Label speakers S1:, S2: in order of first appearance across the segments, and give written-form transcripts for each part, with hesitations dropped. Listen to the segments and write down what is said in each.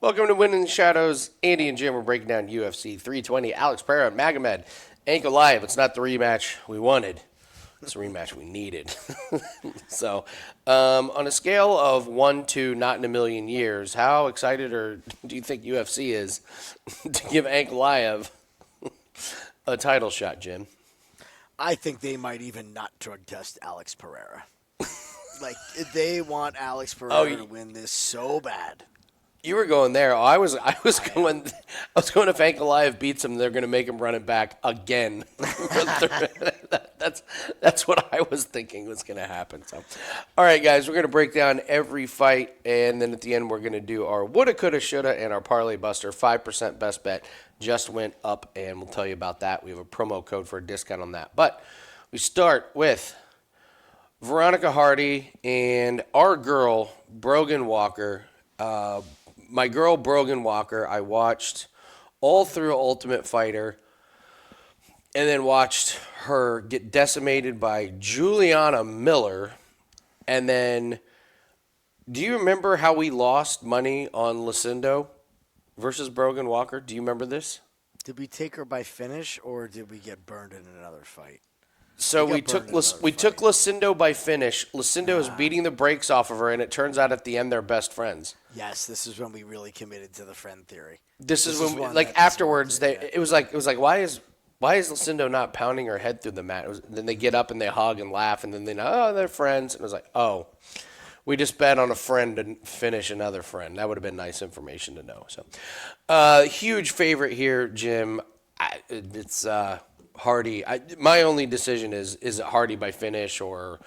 S1: Welcome to Winning the Shadows. Andy and Jim are breaking down UFC 320. Alex Pereira, Magomed, Ankalaev. It's not the rematch we wanted. It's the rematch we needed. So, on a scale of 1 to not in a million years, how excited or do you think UFC is to give Ankalaev a title shot, Jim?
S2: I think they might even not drug test Alex Pereira. Like, they want Alex Pereira to win this so bad.
S1: You were going there. I was going if Ankalaev beats him, they're going to make him run it back again. That's what I was thinking was going to happen. So, all right, guys, we're going to break down every fight, and then at the end we're going to do our woulda, coulda, shoulda, and our parlay buster. 5% best bet just went up, and we'll tell you about that. We have a promo code for a discount on that. But we start with Veronica Hardy and our girl Brogan Walker. My girl Brogan Walker, I watched all through Ultimate Fighter and then watched her get decimated by Juliana Miller. And then, do you remember how we lost money on Lucindo versus Brogan Walker? Do you remember this?
S2: Did we take her by finish, or did we get burned in another fight?
S1: So we took Lucindo by finish. Lucindo is beating the brakes off of her, and it turns out at the end they're best friends.
S2: Yes, this is when we really committed to the friend theory.
S1: This is when, like, afterwards, it was like why is Lucindo not pounding her head through the mat? Then they get up and they hug and laugh, and then they're friends. And it was like, oh, we just bet on a friend to finish another friend. That would have been nice information to know. So, huge favorite here, Jim. It's Hardy. My only decision is it Hardy by finish, or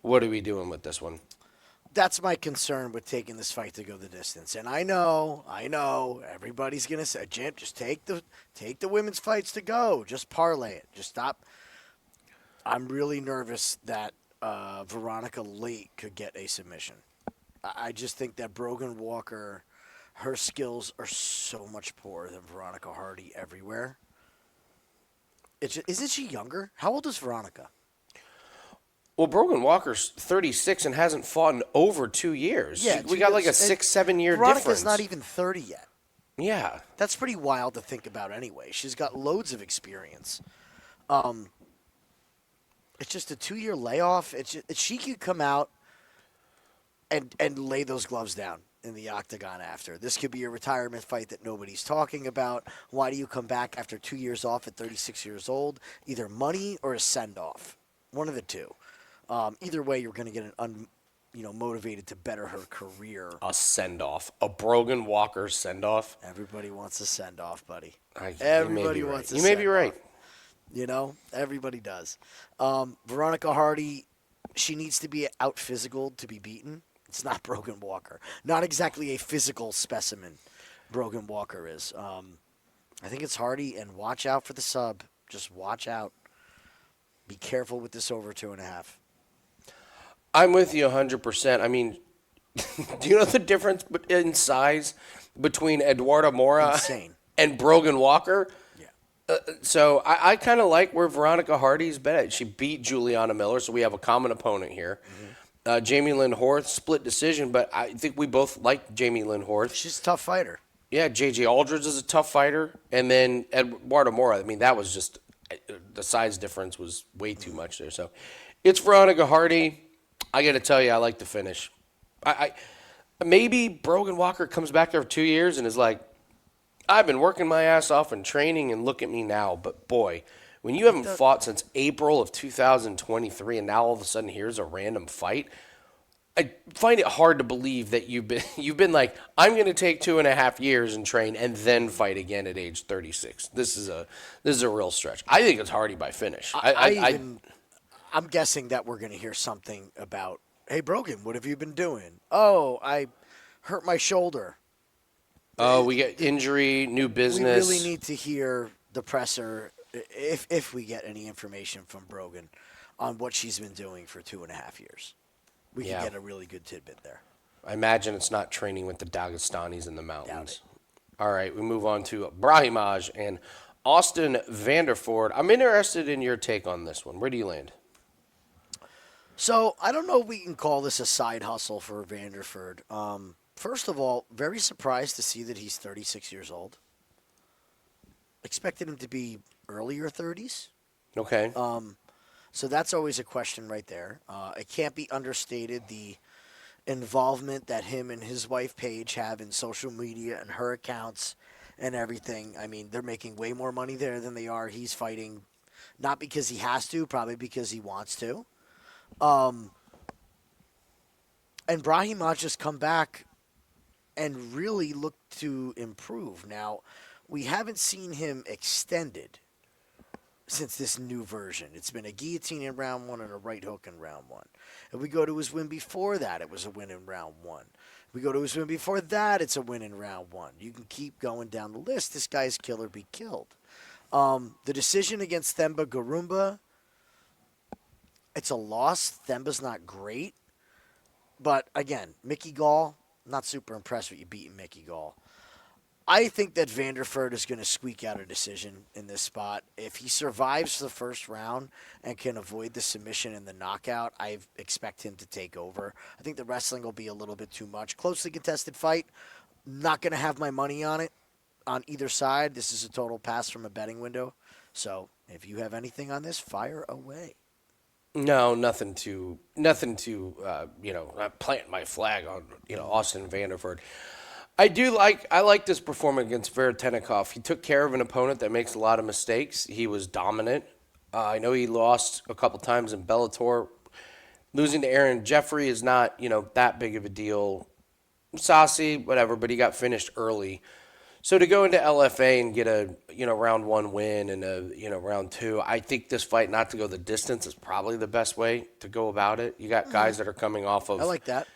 S1: what are we doing with this one?
S2: That's my concern with taking this fight to go the distance. And I know, everybody's gonna say, Jim, just take the women's fights to go. Just parlay it. Just stop. I'm really nervous that Veronica late could get a submission. I just think that Brogan Walker, her skills are so much poorer than Veronica Hardy everywhere. Isn't she younger? How old is Veronica?
S1: Well, Brogan Walker's 36 and hasn't fought in over 2 years.
S2: Yeah,
S1: we got like a 6-7 year difference.
S2: Veronica's not even 30 yet.
S1: Yeah.
S2: That's pretty wild to think about anyway. She's got loads of experience. It's just a 2-year layoff. She could come out and lay those gloves down in the octagon after. This could be a retirement fight that nobody's talking about. Why do you come back after 2 years off at 36 years old? Either money or a send-off. One of the two. Either way, you're going to get motivated to better her career.
S1: A send-off. A Brogan Walker send-off.
S2: Everybody wants a send-off, buddy.
S1: Everybody wants a send-off. You may be right.
S2: You know, everybody does. Veronica Hardy, she needs to be out-physical to be beaten. It's not Brogan Walker. Not exactly a physical specimen, Brogan Walker is. I think it's Hardy, and watch out for the sub. Just watch out. Be careful with this over 2.5.
S1: I'm with you 100%. I mean, do you know the difference in size between Eduardo Mora and Brogan Walker?
S2: Yeah.
S1: So I kind of like where Veronica Hardy's been at. She beat Juliana Miller, so we have a common opponent here. Mm-hmm. Jamie Lynn Horth, split decision, but I think we both like Jamie Lynn Horth.
S2: She's a tough fighter.
S1: Yeah, J.J. Aldridge is a tough fighter. And then Eduardo Mora, I mean, that was just the size difference was way too much there. So it's Veronica Hardy. I got to tell you, I like the finish. Maybe Brogan Walker comes back after 2 years and is like, I've been working my ass off in training, and look at me now. But, boy, when you haven't fought since April of 2023 and now all of a sudden here's a random fight, I find it hard to believe that you've been like, I'm going to take 2.5 years and train and then fight again at age 36. This is a real stretch. I think it's Hardy by finish.
S2: I'm guessing that we're going to hear something about, hey, Brogan, what have you been doing? Oh, I hurt my shoulder.
S1: Oh, we get injury, new business.
S2: We really need to hear the presser, if we get any information from Brogan, on what she's been doing for 2.5 years. We can get a really good tidbit there.
S1: I imagine it's not training with the Dagestanis in the mountains. All right, we move on to Brahimaj and Austin Vanderford. I'm interested in your take on this one. Where do you land?
S2: So I don't know if we can call this a side hustle for Vanderford. First of all, very surprised to see that he's 36 years old. Expected him to be earlier 30s.
S1: Okay.
S2: So that's always a question right there. It can't be understated the involvement that him and his wife Paige have in social media and her accounts and everything. I mean, they're making way more money there than they are. He's fighting not because he has to, probably because he wants to. And Brahimaj just come back and really look to improve. Now, we haven't seen him extended since this new version. It's been a guillotine in round one and a right hook in round one. If we go to his win before that, it was a win in round one. If we go to his win before that, it's a win in round one. You can keep going down the list. This guy's kill or be killed. The decision against Themba Garumba, it's a loss. Themba's not great. But again, Mickey Gall, not super impressed with you beating Mickey Gall. I think that Vanderford is going to squeak out a decision in this spot. If he survives the first round and can avoid the submission and the knockout, I expect him to take over. I think the wrestling will be a little bit too much. Closely contested fight. Not going to have my money on it on either side. This is a total pass from a betting window. So if you have anything on this, fire away.
S1: No, nothing to plant my flag on, Austin Vanderford. I like this performance against Veretennikov. He took care of an opponent that makes a lot of mistakes. He was dominant. I know he lost a couple times in Bellator. Losing to Aaron Jeffrey is not, that big of a deal. Saucy, whatever, but he got finished early. So to go into LFA and get a, round one win and a, round two, I think this fight not to go the distance is probably the best way to go about it. You got guys that are coming off of
S2: I like that.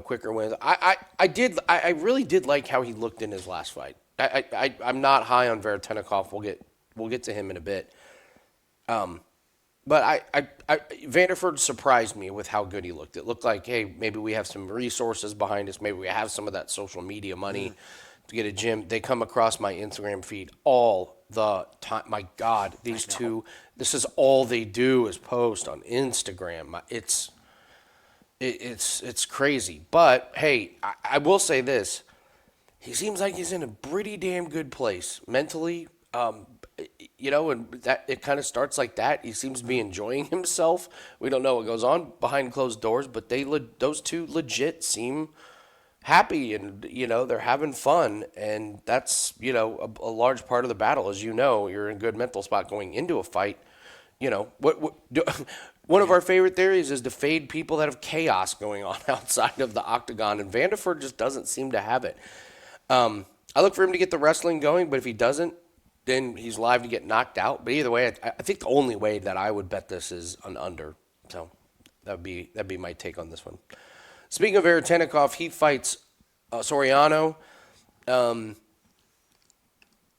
S1: Quicker wins. I really did like how he looked in his last fight. I'm not high on Veretennikov. We'll get to him in a bit. But Vanderford surprised me with how good he looked. It looked like, hey, maybe we have some resources behind us. Maybe we have some of that social media money to get a gym. They come across my Instagram feed all the time. My God, these two, this is all they do is post on Instagram. It's crazy. But, hey, I will say this. He seems like he's in a pretty damn good place mentally. And that it kind of starts like that. He seems to be enjoying himself. We don't know what goes on behind closed doors, but those two legit seem happy and, they're having fun. And that's, a large part of the battle. As you're in a good mental spot going into a fight. One of our favorite theories is to fade people that have chaos going on outside of the octagon, and Vanderford just doesn't seem to have it. I look for him to get the wrestling going, but if he doesn't, then he's live to get knocked out. But either way, I think the only way that I would bet this is an under. So that'd be my take on this one. Speaking of Veretennikov, he fights Soriano.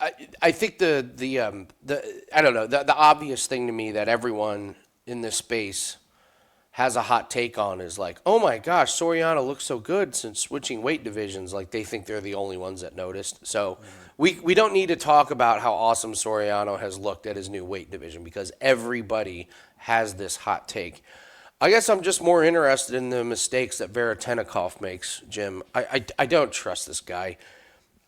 S1: I think the I don't know, the obvious thing to me that everyone in this space has a hot take on is like, oh my gosh, Soriano looks so good since switching weight divisions. Like they think they're the only ones that noticed. So we don't need to talk about how awesome Soriano has looked at his new weight division because everybody has this hot take. I guess I'm just more interested in the mistakes that Veretennikov makes, Jim. I don't trust this guy.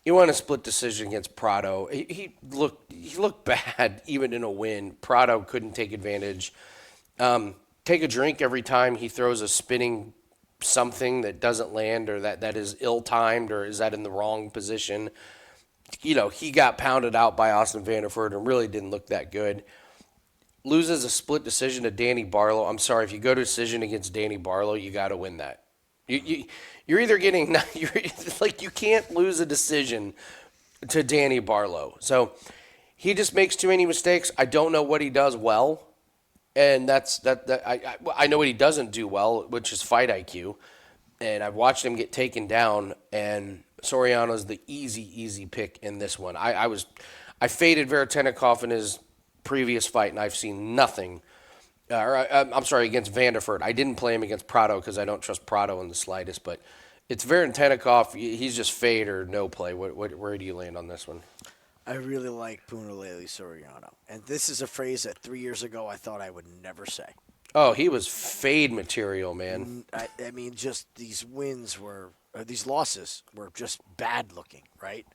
S1: He won a split decision against Prado. He looked bad even in a win. Prado couldn't take advantage. Take a drink every time he throws a spinning something that doesn't land or that is ill-timed or is that in the wrong position. He got pounded out by Austin Vanderford and really didn't look that good. Loses a split decision to Danny Barlow. I'm sorry, if you go to decision against Danny Barlow, you got to win that. You're either getting you can't lose a decision to Danny Barlow. So he just makes too many mistakes. I don't know what he does well, and I know what he doesn't do well, which is fight IQ. And I've watched him get taken down, and Soriano's the easy pick in this one. I faded Veretennikov in his previous fight, and I've seen nothing. I'm sorry, against Vanderford. I didn't play him against Prado because I don't trust Prado in the slightest. But it's Veretennikov. He's just fade or no play. Where do you land on this one?
S2: I really like Punahele Soriano. And this is a phrase that 3 years ago I thought I would never say.
S1: Oh, he was fade material, man.
S2: I mean, just these these losses were just bad looking, right?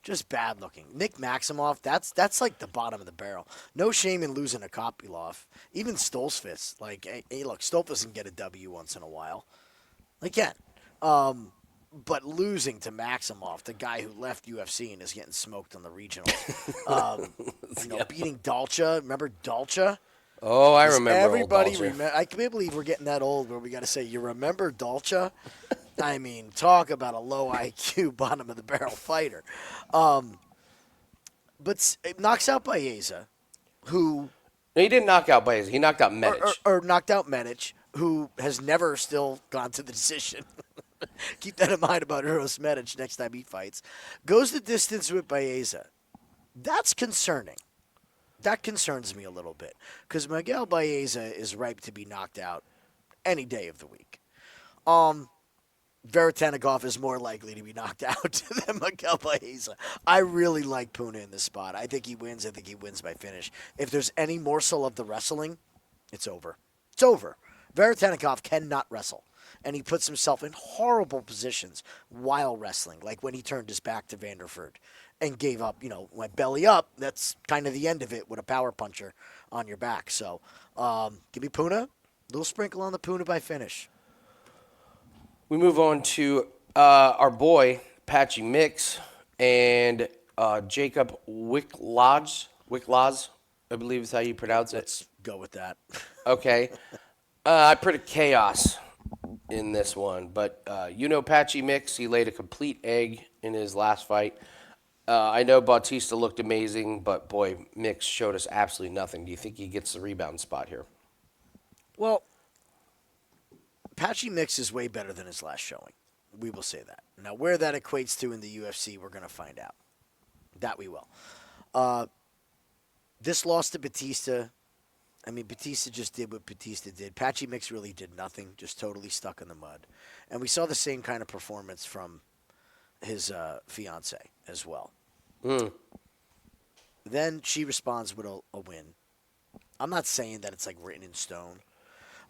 S2: Just bad looking. Nick Maximoff, that's like the bottom of the barrel. No shame in losing a Kopylov. Even Stoltzfus, like, hey, look, Stoltzfus can get a W once in a while. They can. But losing to Maximoff, the guy who left UFC and is getting smoked on the regionals, beating Dalcha. Remember Dalcha?
S1: Oh, I remember
S2: Everybody
S1: old Dolce.
S2: I can't believe we're getting that old where we got to say, you remember Dalcha? I mean, talk about a low IQ, bottom of the barrel fighter. But it knocks out Baeza, who.
S1: No, he didn't knock out Blaze. He knocked out Medic.
S2: Or knocked out Medic, who has never still gone to the decision. Keep that in mind about Uros Medic next time he fights. Goes the distance with Baeza. That's concerning. That concerns me a little bit because Miguel Baeza is ripe to be knocked out any day of the week. Veretennikov is more likely to be knocked out than Miguel Baeza. I really like Puna in this spot. I think he wins. I think he wins by finish. If there's any morsel of the wrestling, it's over. It's over. Veretennikov cannot wrestle, and he puts himself in horrible positions while wrestling, like when he turned his back to Vanderford and gave up, went belly up. That's kind of the end of it with a power puncher on your back. So give me Puna. Little sprinkle on the Puna by finish.
S1: We move on to our boy, Patchy Mix, and Jacob Wiklacz. Wiklacz, I believe is how you pronounce it.
S2: Let's go with that.
S1: Okay. I predicted chaos in this one, but Patchy Mix, he laid a complete egg in his last fight. I know Bautista looked amazing, but boy, Mix showed us absolutely nothing. Do you think he gets the rebound spot here?
S2: Well, Patchy Mix is way better than his last showing. We will say that. Now, where that equates to in the UFC, we're going to find out. That we will. This loss to Batista, Batista just did what Batista did. Patchy Mix really did nothing, just totally stuck in the mud. And we saw the same kind of performance from his fiance as well. Then she responds with a win. I'm not saying that it's like written in stone,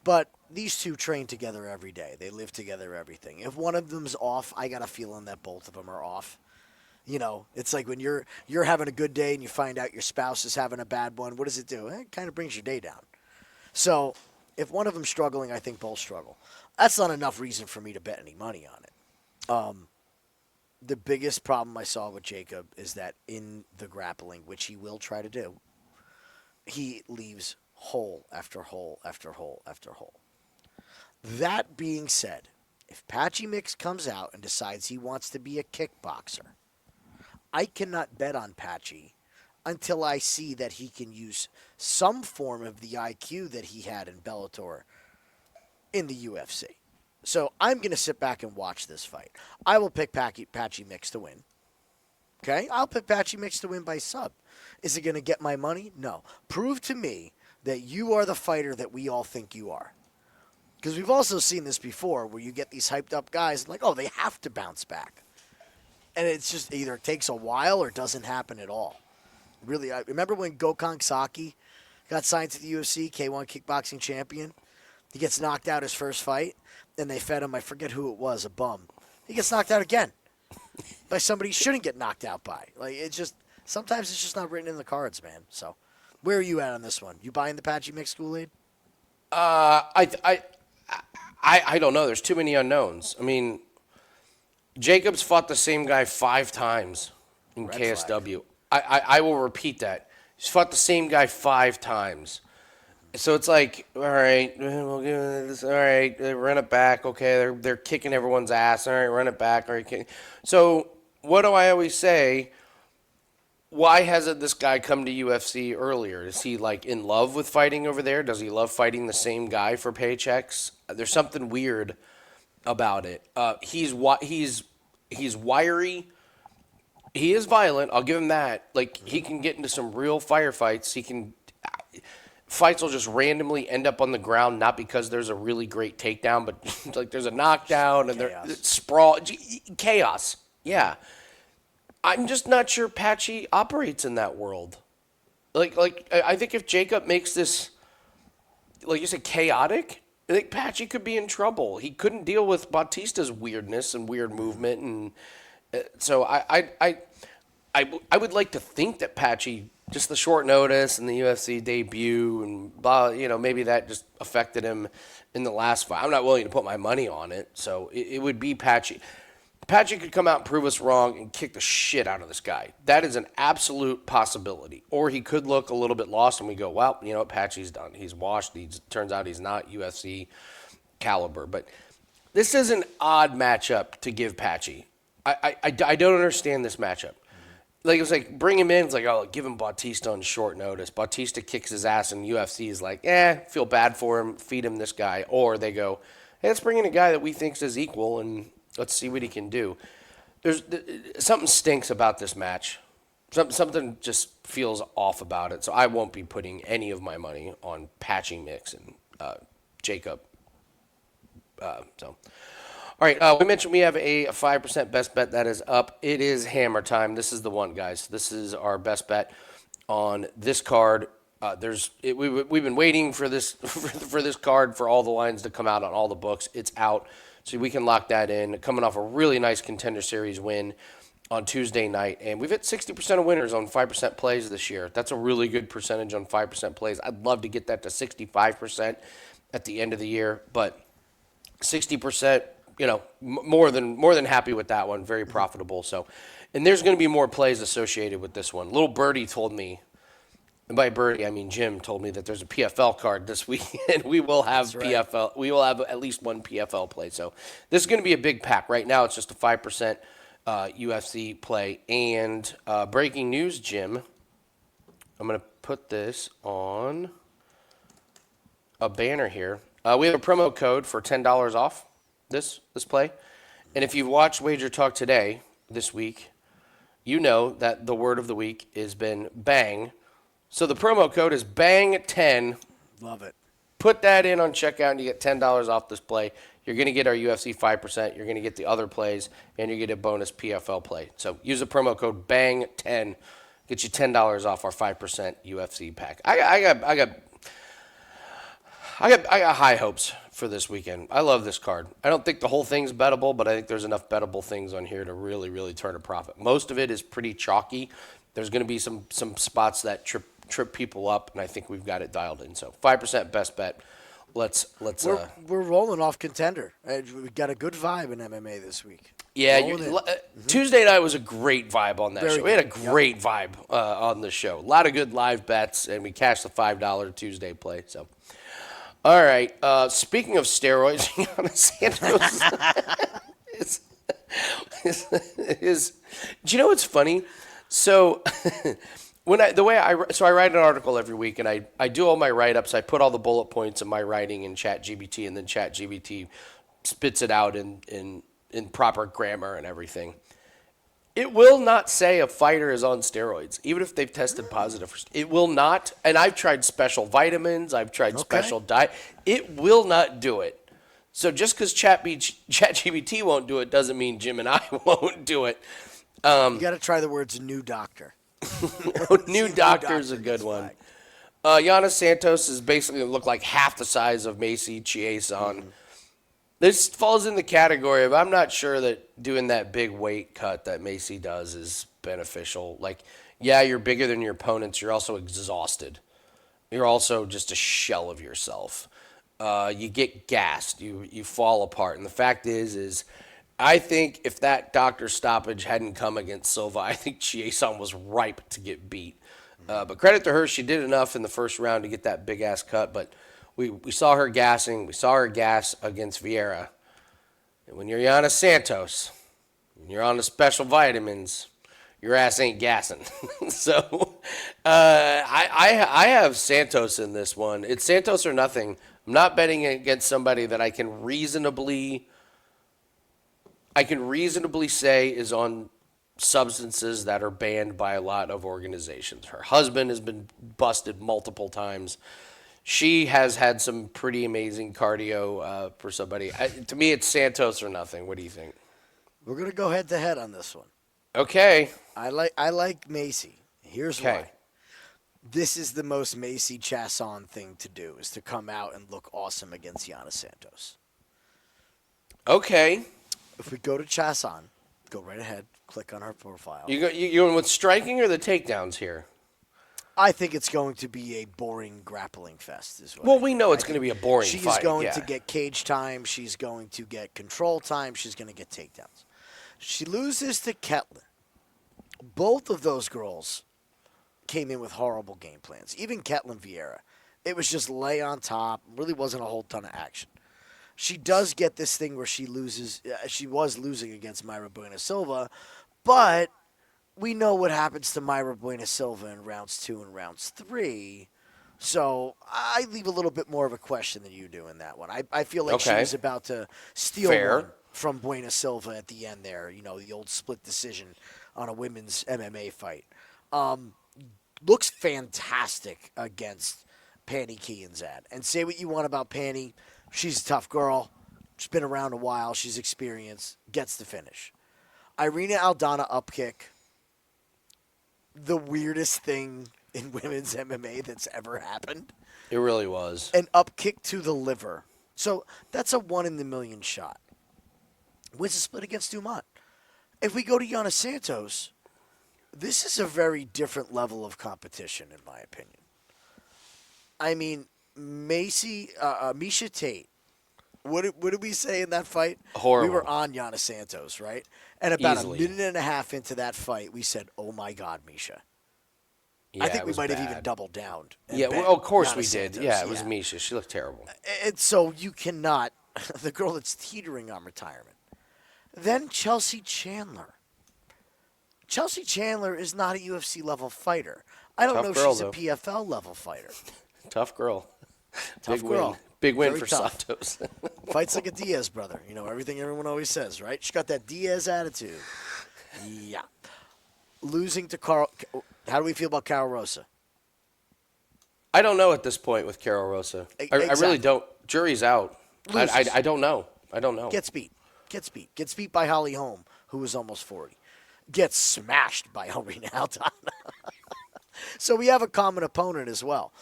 S2: but these two train together every day. They live together, everything. If one of them's off, I got a feeling that both of them are off. It's like when you're having a good day and you find out your spouse is having a bad one. What does it do? It kind of brings your day down. So if one of them's struggling, I think both struggle. That's not enough reason for me to bet any money on it. The biggest problem I saw with Jacob is that in the grappling, which he will try to do, he leaves hole after hole after hole after hole. That being said, if Patchy Mix comes out and decides he wants to be a kickboxer, I cannot bet on Patchy until I see that he can use some form of the IQ that he had in Bellator in the UFC. So I'm going to sit back and watch this fight. I will pick Patchy Mix to win. Okay? I'll pick Patchy Mix to win by sub. Is it going to get my money? No. Prove to me that you are the fighter that we all think you are. Because we've also seen this before where you get these hyped up guys like, oh, they have to bounce back. And it's just either it takes a while or doesn't happen at all. Really, I remember when Gokhan Saki got signed to the UFC, K1 kickboxing champion. He gets knocked out his first fight, and they fed him, I forget who it was, a bum. He gets knocked out again by somebody he shouldn't get knocked out by. Like, sometimes it's just not written in the cards, man. So, where are you at on this one? You buying the Patchy Mix Kool-Aid?
S1: I don't know. There's too many unknowns. Jacobs fought the same guy 5 times in
S2: Red
S1: KSW. I will repeat that. He's fought the same guy 5 times. So it's like, all right, we'll give this. All right, run it back. Okay, they're kicking everyone's ass. All right, run it back. All right, so what do I always say? Why hasn't this guy come to UFC earlier? Is he like in love with fighting over there? Does he love fighting the same guy for paychecks? There's something weird about it. He's wiry. He is violent. I'll give him that. Like, he can get into some real firefights. Fights will just randomly end up on the ground, not because there's a really great takedown, but like there's a knockdown and there's sprawl, chaos. Yeah, I'm just not sure Patchy operates in that world. Like I think if Jacob makes this like you said, chaotic. I think Patchy could be in trouble. He couldn't deal with Bautista's weirdness and weird movement, and so I would like to think that Patchy, just the short notice and the UFC debut and blah, maybe that just affected him in the last fight. I'm not willing to put my money on it, so it would be Patchy. Patchy could come out and prove us wrong and kick the shit out of this guy. That is an absolute possibility. Or he could look a little bit lost and we go, well, Patchy's done. He's washed. Turns out he's not UFC caliber. But this is an odd matchup to give Patchy. I don't understand this matchup. Like, it was like, bring him in. It's like, oh, give him Bautista on short notice. Bautista kicks his ass and UFC is like, feel bad for him. Feed him this guy. Or they go, hey, let's bring in a guy that we think is equal and let's see what he can do. There's something stinks about this match. Something just feels off about it. So I won't be putting any of my money on Patchy Mix and Jacob. All right, we mentioned we have a 5% best bet that is up. It is hammer time. This is the one, guys. This is our best bet on this card. We've been waiting for this for this card for all the lines to come out on all the books. It's out. So we can lock that in. Coming off a really nice Contender Series win on Tuesday night. And we've hit 60% of winners on 5% plays this year. That's a really good percentage on 5% plays. I'd love to get that to 65% at the end of the year. But 60%, more than happy with that one. Very profitable. So, and there's going to be more plays associated with this one. Little Birdie told me, and by Birdie, I mean Jim told me that there's a PFL card this week, and we will have PFL. We will have at least one PFL play. So this is going to be a big pack. Right now, it's just a 5% UFC play. And breaking news, Jim. I'm going to put this on a banner here. We have a promo code for $10 off this play. And if you've watched Wager Talk today this week, you know that the word of the week has been bang. So the promo code is BANG10.
S2: Love it.
S1: Put that in on checkout and you get $10 off this play. You're going to get our UFC 5%. You're going to get the other plays, and you get a bonus PFL play. So use the promo code BANG10. Get you $10 off our 5% UFC pack. I got high hopes for this weekend. I love this card. I don't think the whole thing's bettable, but I think there's enough bettable things on here to really, really turn a profit. Most of it is pretty chalky. There's going to be some spots that trip people up, and I think we've got it dialed in. So 5% best bet. Let's.
S2: We're rolling off Contender. We got a good vibe in MMA this week.
S1: Yeah, Tuesday night was a great vibe on that show. We had a great vibe on the show. A lot of good live bets, and we cashed the $5 Tuesday play. So, all right. Speaking of steroids, Santos is. Do you know what's funny? So. I write an article every week, and I do all my write-ups. I put all the bullet points of my writing in ChatGPT, and then ChatGPT spits it out in proper grammar and everything. It will not say a fighter is on steroids, even if they've tested positive. It will not. And I've tried special vitamins. I've tried special diet. It will not do it. So just because ChatGPT won't do it doesn't mean Jim and I won't do it.
S2: You got to try the words "new doctor."
S1: New doctor's a good one. Giannis Santos is basically look like half the size of Macy Chiasson. Mm-hmm. This falls in the category of I'm not sure that doing that big weight cut that Macy does is beneficial. Like, yeah, you're bigger than your opponents. You're also exhausted. You're also just a shell of yourself. You get gassed. You fall apart. And the fact is I think if that doctor stoppage hadn't come against Silva, I think Chiasson was ripe to get beat. But credit to her, she did enough in the first round to get that big-ass cut. But we saw her gassing. We saw her gas against Vieira. And when you're Giannis Santos, and you're on the special vitamins, your ass ain't gassing. So I have Santos in this one. It's Santos or nothing. I'm not betting against somebody that I can reasonably say is on substances that are banned by a lot of organizations. Her husband has been busted multiple times. She has had some pretty amazing cardio for somebody. To me, it's Santos or nothing. What do you think?
S2: We're going to go head-to-head on this one.
S1: Okay.
S2: I like Macy. Here's why. This is the most Macy Chiasson thing to do, is to come out and look awesome against Yana Santos.
S1: Okay.
S2: If we go to Chiasson, go right ahead, click on her profile.
S1: You going with striking or the takedowns here?
S2: I think it's going to be a boring grappling fest.
S1: Well, we know it's going to be a boring
S2: She's
S1: fight.
S2: She's going
S1: yeah.
S2: to get cage time. She's going to get control time. She's going to get takedowns. She loses to Ketlin. Both of those girls came in with horrible game plans. Even Ketlin Vieira. It was just lay on top. Really wasn't a whole ton of action. She does get this thing where she loses. She was losing against Mayra Bueno Silva, but we know what happens to Mayra Bueno Silva in rounds 2 and rounds 3. So I leave a little bit more of a question than you do in that one. I feel like she was about to steal one from Bueno Silva at the end there. You know, the old split decision on a women's MMA fight. Looks fantastic against Pannie Kianzad. And say what you want about Pannie. She's a tough girl. She's been around a while. She's experienced. Gets the finish. Irina Aldana upkick. The weirdest thing in women's MMA that's ever happened.
S1: It really was.
S2: An upkick to the liver. So that's a 1 in a million shot. Wins a split against Dumont. If we go to Yana Santos, this is a very different level of competition, in my opinion. I mean, Misha Tate. What did we say in that fight?
S1: Horrible.
S2: We were on Yana Santos, right? And about
S1: Easily.
S2: a minute and a half into that fight, we said, "Oh my God, Misha."
S1: Yeah,
S2: I think we might
S1: bad.
S2: have even doubled down.
S1: Yeah, well, of course we did. Yeah, it was Misha. She looked terrible.
S2: And so you cannot, the girl that's teetering on retirement. Then Chelsea Chandler. Chelsea Chandler is not a UFC level fighter. I don't know if she's a PFL level fighter.
S1: Tough girl.
S2: Tough girl.
S1: Big win
S2: Very
S1: for
S2: tough.
S1: Santos.
S2: Fights like a Diaz brother. You know, everything everyone always says, right? She got that Diaz attitude. Yeah. Losing to Carl. How do we feel about Carol Rosa?
S1: I don't know at this point with Carol Rosa. I really don't. Jury's out. I don't know. I don't know.
S2: Gets beat. Gets beat by Holly Holm, who was almost 40. Gets smashed by Irina Aldana. So we have a common opponent as well.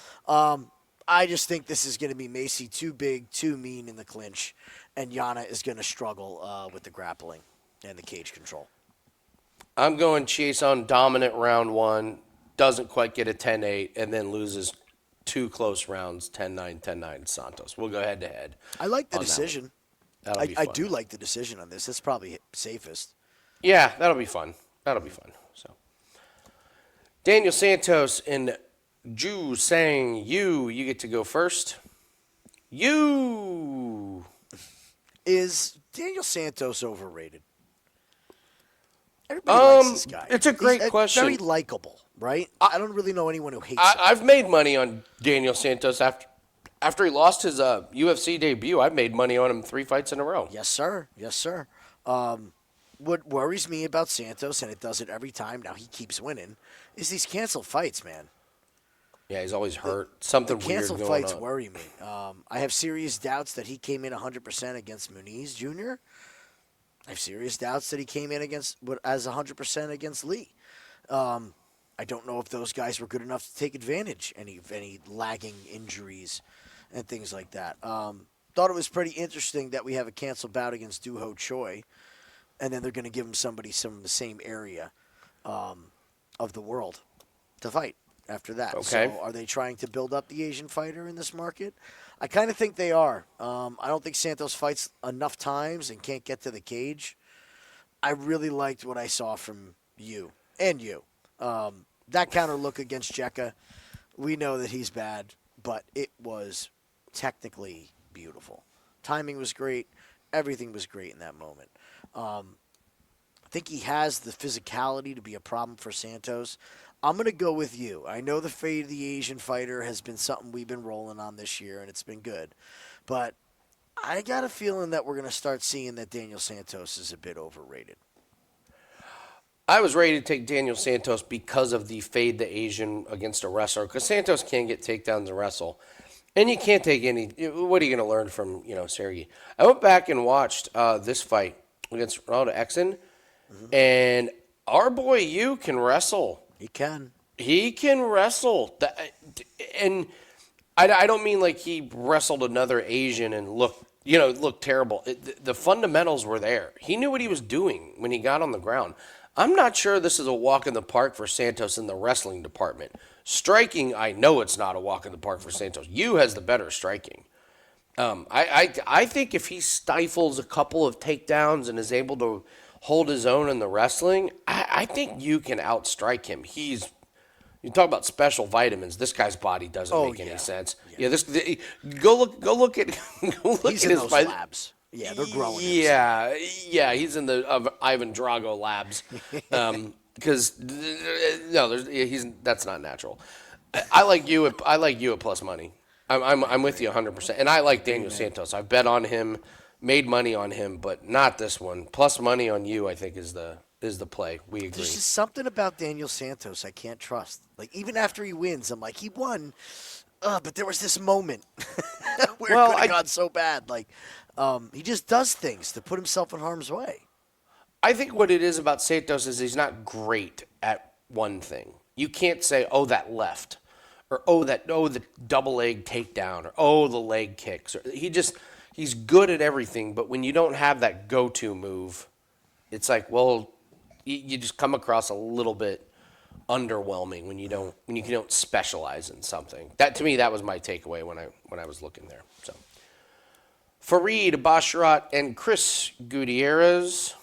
S2: I just think this is going to be Macy too big, too mean in the clinch, and Yana is going to struggle with the grappling and the cage control.
S1: I'm going Chiasson dominant round 1, doesn't quite get a 10-8, and then loses 2 close rounds, 10-9, 10-9 Santos. We'll go head-to-head.
S2: I like the decision.
S1: That'll be fun.
S2: I do like the decision on this. That's probably safest.
S1: Yeah, that'll be fun. So, Daniel Santos and Ju Sang you get to go first.
S2: Is Daniel Santos overrated? Everybody likes this guy.
S1: It's a great question.
S2: Very likable, right? I don't really know anyone who hates him.
S1: I've made money on Daniel Santos after he lost his UFC debut. I've made money on him 3 fights in a row.
S2: Yes, sir. What worries me about Santos, and it does it every time, now he keeps winning, is these canceled fights, man.
S1: Yeah, he's always hurt. Something weird going on.
S2: Canceled fights worry me. I have serious doubts that he came in 100% against Muniz Jr. I have serious doubts that he came in as 100% against Lee. I don't know if those guys were good enough to take advantage of any lagging injuries and things like that. Thought it was pretty interesting that we have a canceled bout against Doo-Ho Choi, and then they're going to give him somebody from the same area of the world to fight after that.
S1: Okay.
S2: So are they trying to build up the Asian fighter in this market? I kind of think they are. I don't think Santos fights enough times and can't get to the cage. I really liked what I saw from you. That counter look against Jekka, we know that he's bad, but it was technically beautiful. Timing was great. Everything was great in that moment. I think he has the physicality to be a problem for Santos. I'm going to go with you. I know the fate of the Asian fighter has been something we've been rolling on this year, and it's been good. But I got a feeling that we're going to start seeing that Daniel Santos is a bit overrated.
S1: I was ready to take Daniel Santos because of the fade the Asian against a wrestler, because Santos can get takedowns and wrestle. And you can't take any. What are you going to learn from, Sergey? I went back and watched this fight against Ronaldo Exon, and our boy Yu can wrestle.
S2: He can.
S1: He can wrestle, and I don't mean like he wrestled another Asian and looked terrible. The fundamentals were there. He knew what he was doing when he got on the ground. I'm not sure this is a walk in the park for Santos in the wrestling department. Striking, I know it's not a walk in the park for Santos. You has the better striking. I think if he stifles a couple of takedowns and is able to hold his own in the wrestling, I think you can outstrike him. You talk about special vitamins. This guy's body doesn't make any sense. Yeah, go look at
S2: He's in
S1: his
S2: those
S1: fight.
S2: labs. Yeah, they're growing.
S1: Yeah, he's in the Ivan Drago labs. Because that's not natural. I like you at plus money. I'm with you 100%, and I like Daniel Santos. I've bet on him, made money on him, but not this one. Plus money on you, I think is the play. We agree.
S2: There's just something about Daniel Santos I can't trust. Like, even after he wins, I'm like, he won, but there was this moment where it could have gone so bad. Like, he just does things to put himself in harm's way.
S1: I think what it is about Santos is he's not great at one thing. You can't say, oh, that left, or the double leg takedown, or the leg kicks. Or he's good at everything, but when you don't have that go-to move, it's like, well, you just come across a little bit underwhelming when you don't specialize in something. That, to me, that was my takeaway when I was looking there. So, Fareed, Basharat, and Chris Gutierrez.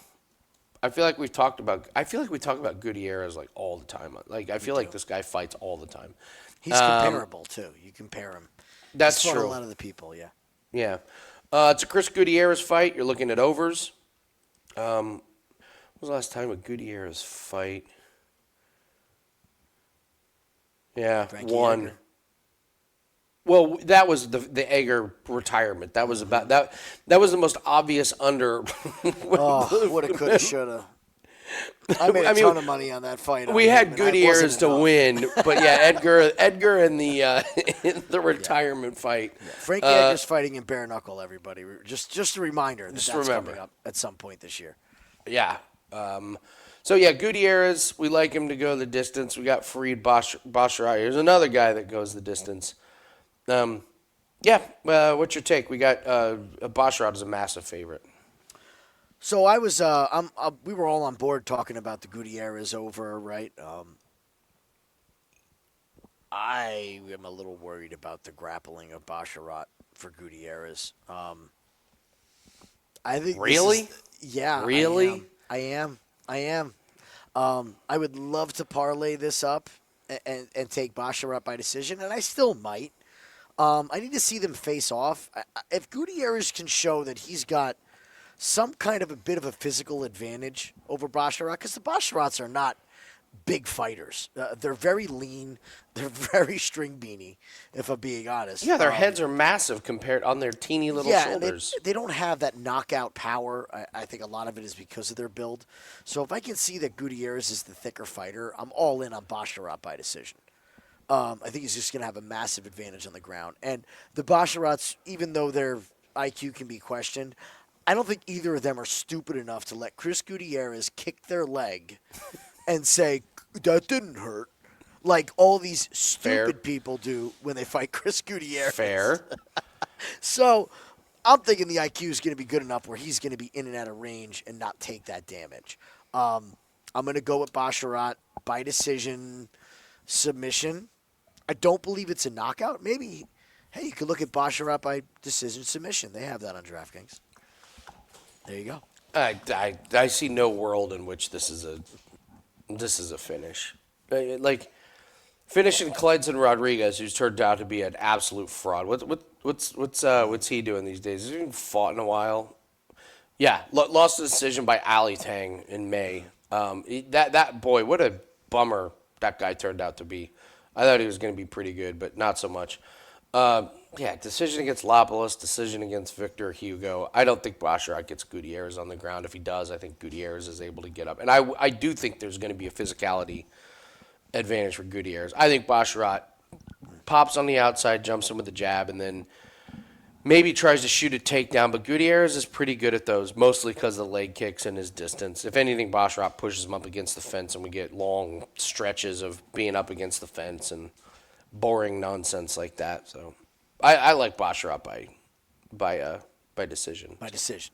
S1: I feel like we talk about Gutierrez like all the time. Like, I feel like this guy fights all the time.
S2: He's comparable too. You compare him.
S1: That's
S2: He's fought
S1: true.
S2: a lot of the people, yeah.
S1: Yeah. It's a Chris Gutierrez fight. You're looking at overs. When was the last time a Gutierrez fight? Yeah,
S2: Frankie
S1: one.
S2: Edgar.
S1: Well, that was the Egger retirement. That was about that. That was the most obvious under.
S2: Woulda, coulda, shoulda. I made a ton of money on that fight.
S1: We had Gutierrez to win, but yeah, Edgar in the retirement fight.
S2: Yeah. Frankie Edgar's fighting in bare knuckle. Everybody, just a reminder that's coming up at some point this year.
S1: Yeah. So yeah, Gutierrez, we like him to go the distance. We got Fareed Basharat. Here's another guy that goes the distance. What's your take? We got Basharat is a massive favorite.
S2: So I was, we were all on board talking about the Gutierrez over, right? I am a little worried about the grappling of Basharat for Gutierrez. I think
S1: really,
S2: really, I am. I would love to parlay this up and take Basharat by decision, and I still might. I need to see them face off. If Gutierrez can show that he's got some kind of a bit of a physical advantage over Basharat, because the Basharats are not big fighters. They're very lean. They're very string beanie, if I'm being honest.
S1: Yeah, their heads are massive compared on their teeny little shoulders.
S2: They don't have that knockout power. I think a lot of it is because of their build. So if I can see that Gutierrez is the thicker fighter, I'm all in on Basharat by decision. I think he's just going to have a massive advantage on the ground. And the Basharats, even though their IQ can be questioned, I don't think either of them are stupid enough to let Chris Gutierrez kick their leg and say, that didn't hurt, like all these stupid people do when they fight Chris Gutierrez.
S1: Fair.
S2: So I'm thinking the IQ is going to be good enough where he's going to be in and out of range and not take that damage. I'm going to go with Basharat by decision, submission. I don't believe it's a knockout. Maybe, hey, you could look at Basharat by decision, submission. They have that on DraftKings. There you go.
S1: I see no world in which this is a finish. Like finishing Cledson Rodriguez, who's turned out to be an absolute fraud. What's he doing these days? Has he even fought in a while? Yeah, lost a decision by Ali Tang in May. That boy, what a bummer that guy turned out to be. I thought he was going to be pretty good, but not so much. Decision against Lapalus, decision against Victor Hugo. I don't think Basharat gets Gutierrez on the ground. If he does, I think Gutierrez is able to get up. And I do think there's going to be a physicality advantage for Gutierrez. I think Basharat pops on the outside, jumps in with a jab, and then maybe tries to shoot a takedown, but Gutierrez is pretty good at those, mostly because of the leg kicks and his distance. If anything, Basharat pushes him up against the fence, and we get long stretches of being up against the fence and boring nonsense like that. So I like Basharat by decision.
S2: By decision.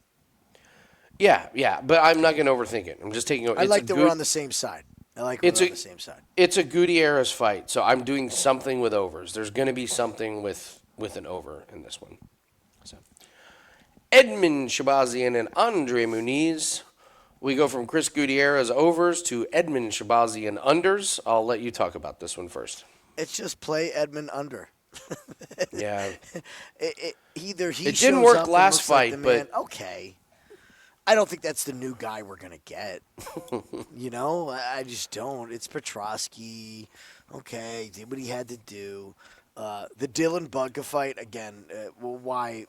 S1: Yeah, but I'm not going to overthink it. I'm just taking.
S2: I like that we're on the same side. We're on the same side.
S1: It's a Gutierrez fight, so I'm doing something with overs. There's going to be something with an over in this one. So, Edmund Shahbazyan and Andre Muniz. We go from Chris Gutierrez overs to Edmund Shahbazyan unders. I'll let you talk about this one first.
S2: It's just play Edmund under.
S1: Yeah.
S2: Either he
S1: it didn't
S2: shows
S1: work
S2: up and
S1: last
S2: looks like
S1: fight,
S2: the man.
S1: but
S2: Okay. I don't think that's the new guy we're going to get. I just don't. It's Prochazka. Okay, did what he had to do. The Dylan Bugka fight, again, why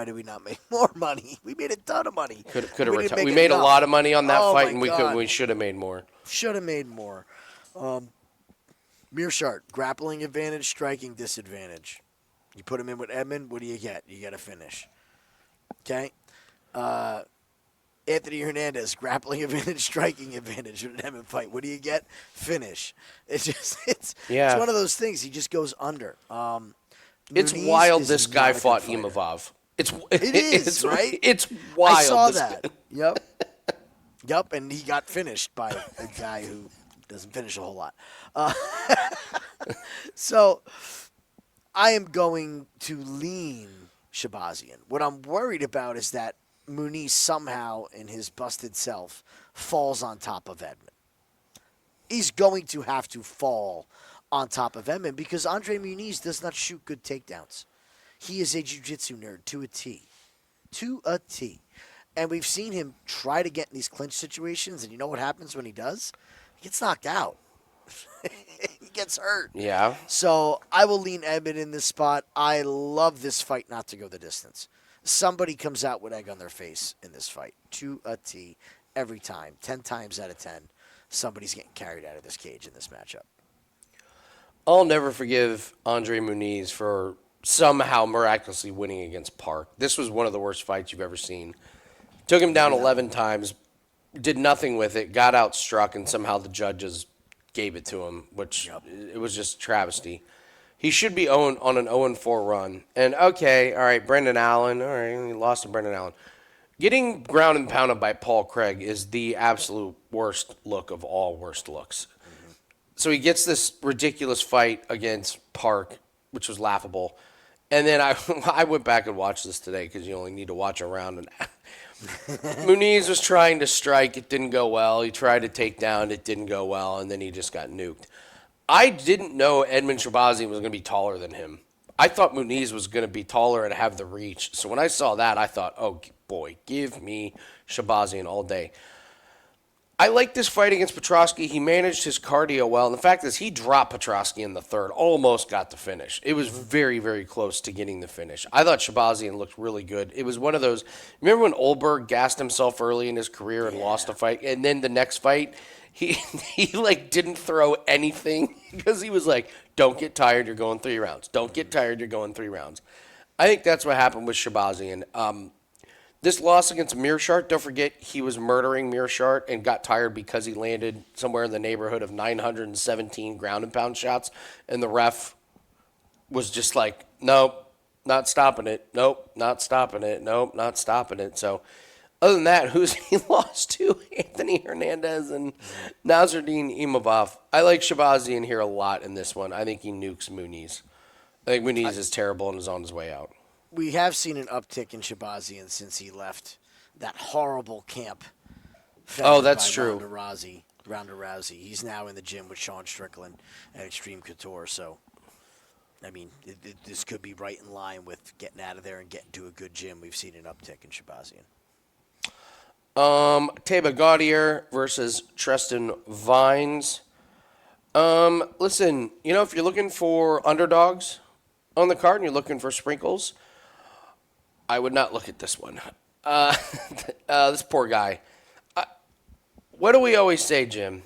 S2: did we not make more money? We made a ton of money.
S1: We made a lot of money on that fight, and
S2: God.
S1: we should have made more.
S2: Should have made more. Mearshart, grappling advantage, striking disadvantage. You put him in with Edmund, what do you get? You get a finish. Okay? Anthony Hernandez, grappling advantage, striking advantage in an Emmett fight. What do you get? Finish. It's one of those things. He just goes under.
S1: It's
S2: Muniz
S1: wild
S2: is
S1: this
S2: not
S1: guy
S2: a good
S1: fought
S2: fighter.
S1: Imavov.
S2: It is, right?
S1: It's wild.
S2: I saw that. Yep, and he got finished by a guy who doesn't finish a whole lot. So I am going to lean Shahbazyan. What I'm worried about is that Muniz somehow, in his busted self, falls on top of Edmund. He's going to have to fall on top of Emmett because Andre Muniz does not shoot good takedowns. He is a jiu-jitsu nerd to a T. To a T. And we've seen him try to get in these clinch situations, and you know what happens when he does? He gets knocked out. He gets hurt.
S1: Yeah.
S2: So I will lean Emmett in this spot. I love this fight not to go the distance. Somebody comes out with egg on their face in this fight. To a T. Every time. 10 times out of 10. Somebody's getting carried out of this cage in this matchup.
S1: I'll never forgive Andre Muniz for somehow miraculously winning against Park. This was one of the worst fights you've ever seen. Took him down 11 times, did nothing with it, got outstruck, and somehow the judges gave it to him, which it was just travesty. He should be on an 0-4 run. And, okay, all right, Brendan Allen. All right, he lost to Brendan Allen. Getting ground and pounded by Paul Craig is the absolute worst look of all worst looks. Mm-hmm. So he gets this ridiculous fight against Park, which was laughable. And then I went back and watched this today because you only need to watch a round. And Muniz was trying to strike. It didn't go well. He tried to take down. It didn't go well. And then he just got nuked. I didn't know Edmund Shahbazyan was going to be taller than him. I thought Muniz was going to be taller and have the reach. So when I saw that, I thought, oh, boy, give me Shahbazyan all day. I like this fight against Prochazka. He managed his cardio well. And the fact is, he dropped Prochazka in the third, almost got the finish. It was very, very close to getting the finish. I thought Shahbazyan looked really good. It was one of those, remember when Olberg gassed himself early in his career and lost a fight? And then the next fight, he didn't throw anything because he was like, don't get tired, you're going 3 rounds. Don't get tired, you're going 3 rounds. I think that's what happened with Shahbazyan. This loss against Mearshart, don't forget, he was murdering Mearshart and got tired because he landed somewhere in the neighborhood of 917 ground and pound shots, and the ref was just like, nope, not stopping it. Nope, not stopping it. Nope, not stopping it. So other than that, who's he lost to? Anthony Hernandez and Nasruddin Imavov. I like Shahbazyan here a lot in this one. I think he nukes Muniz. I think Muniz is terrible and is on his way out.
S2: We have seen an uptick in Shahbazyan since he left that horrible camp.
S1: Oh, that's true.
S2: Ronda Rousey. He's now in the gym with Sean Strickland at Extreme Couture. So, I mean, this could be right in line with getting out of there and getting to a good gym. We've seen an uptick in Shahbazyan.
S1: Teba Gautier versus Tristan Vines. Listen, if you're looking for underdogs on the card and you're looking for sprinkles, I would not look at this one. This poor guy. What do we always say, Jim?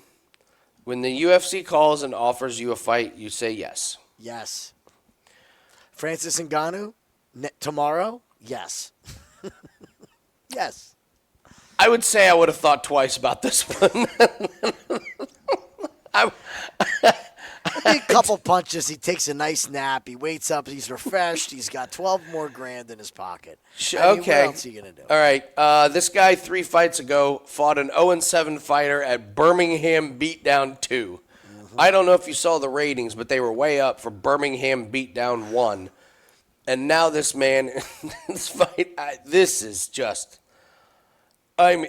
S1: When the UFC calls and offers you a fight, you say yes.
S2: Yes. Francis Ngannou, Tomorrow? Yes. Yes.
S1: I would say I would have thought twice about this one. I,
S2: A couple punches. He takes a nice nap. He waits up. He's refreshed. He's got 12 more grand in his pocket.
S1: okay.
S2: What else are you going to do?
S1: All right. This guy 3 fights ago fought an 0-7 fighter at Birmingham Beatdown 2. I don't know if you saw the ratings, but they were way up for Birmingham Beatdown 1. And now this man, this fight, this is just a